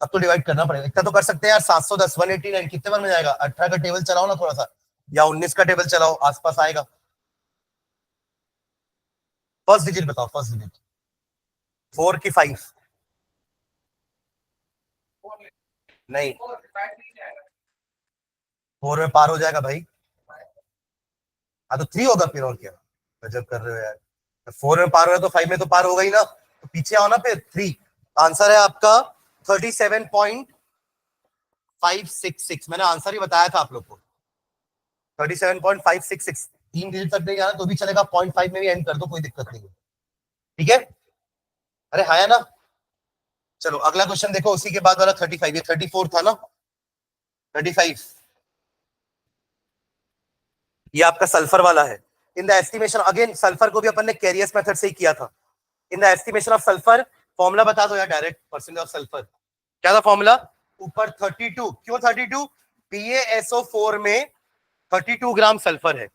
अब तो डिवाइड करना पड़ेगा। इतना तो कर सकते हैं यार, 710 189 कितने बार में जाएगा? 18 का टेबल चलाओ ना थोड़ा सा, या 19 का टेबल चलाओ, आसपास आएगा। फर्स्ट डिजिट बताओ, फर्स्ट डिजिट। 4 की 5? नहीं, 4 में पार हो जाएगा भाई। हाँ तो 3 होगा फिर, और क्या गजब कर रहे हो यार। 4 में पार हो रहा तो 5 में तो पार होगा ही ना, तो पीछे आओ ना फिर। 3 आंसर है आपका 37.566। मैंने आंसर ही बताया था आप लोग को, 37.566। 3 डिजिट तक नहीं जाना तो भी चलेगा, 0.5 में भी एंड कर दो, कोई दिक्कत नहीं है। ठीक है, अरे हाँ ना। चलो अगला क्वेश्चन देखो, उसी के बाद वाला 35, ये 34 था ना, 35 ये आपका सल्फर वाला है। In the estimation, again sulphur को भी अपन ने कैरियस मेथड से ही किया था। In the estimation of sulphur, formula बता दो यार डायरेक्ट, परसेंटेज ऑफ सल्फर क्या था फॉर्मूला? ऊपर 32, क्यों 32? PaSO4 में 32 ग्राम सल्फर है,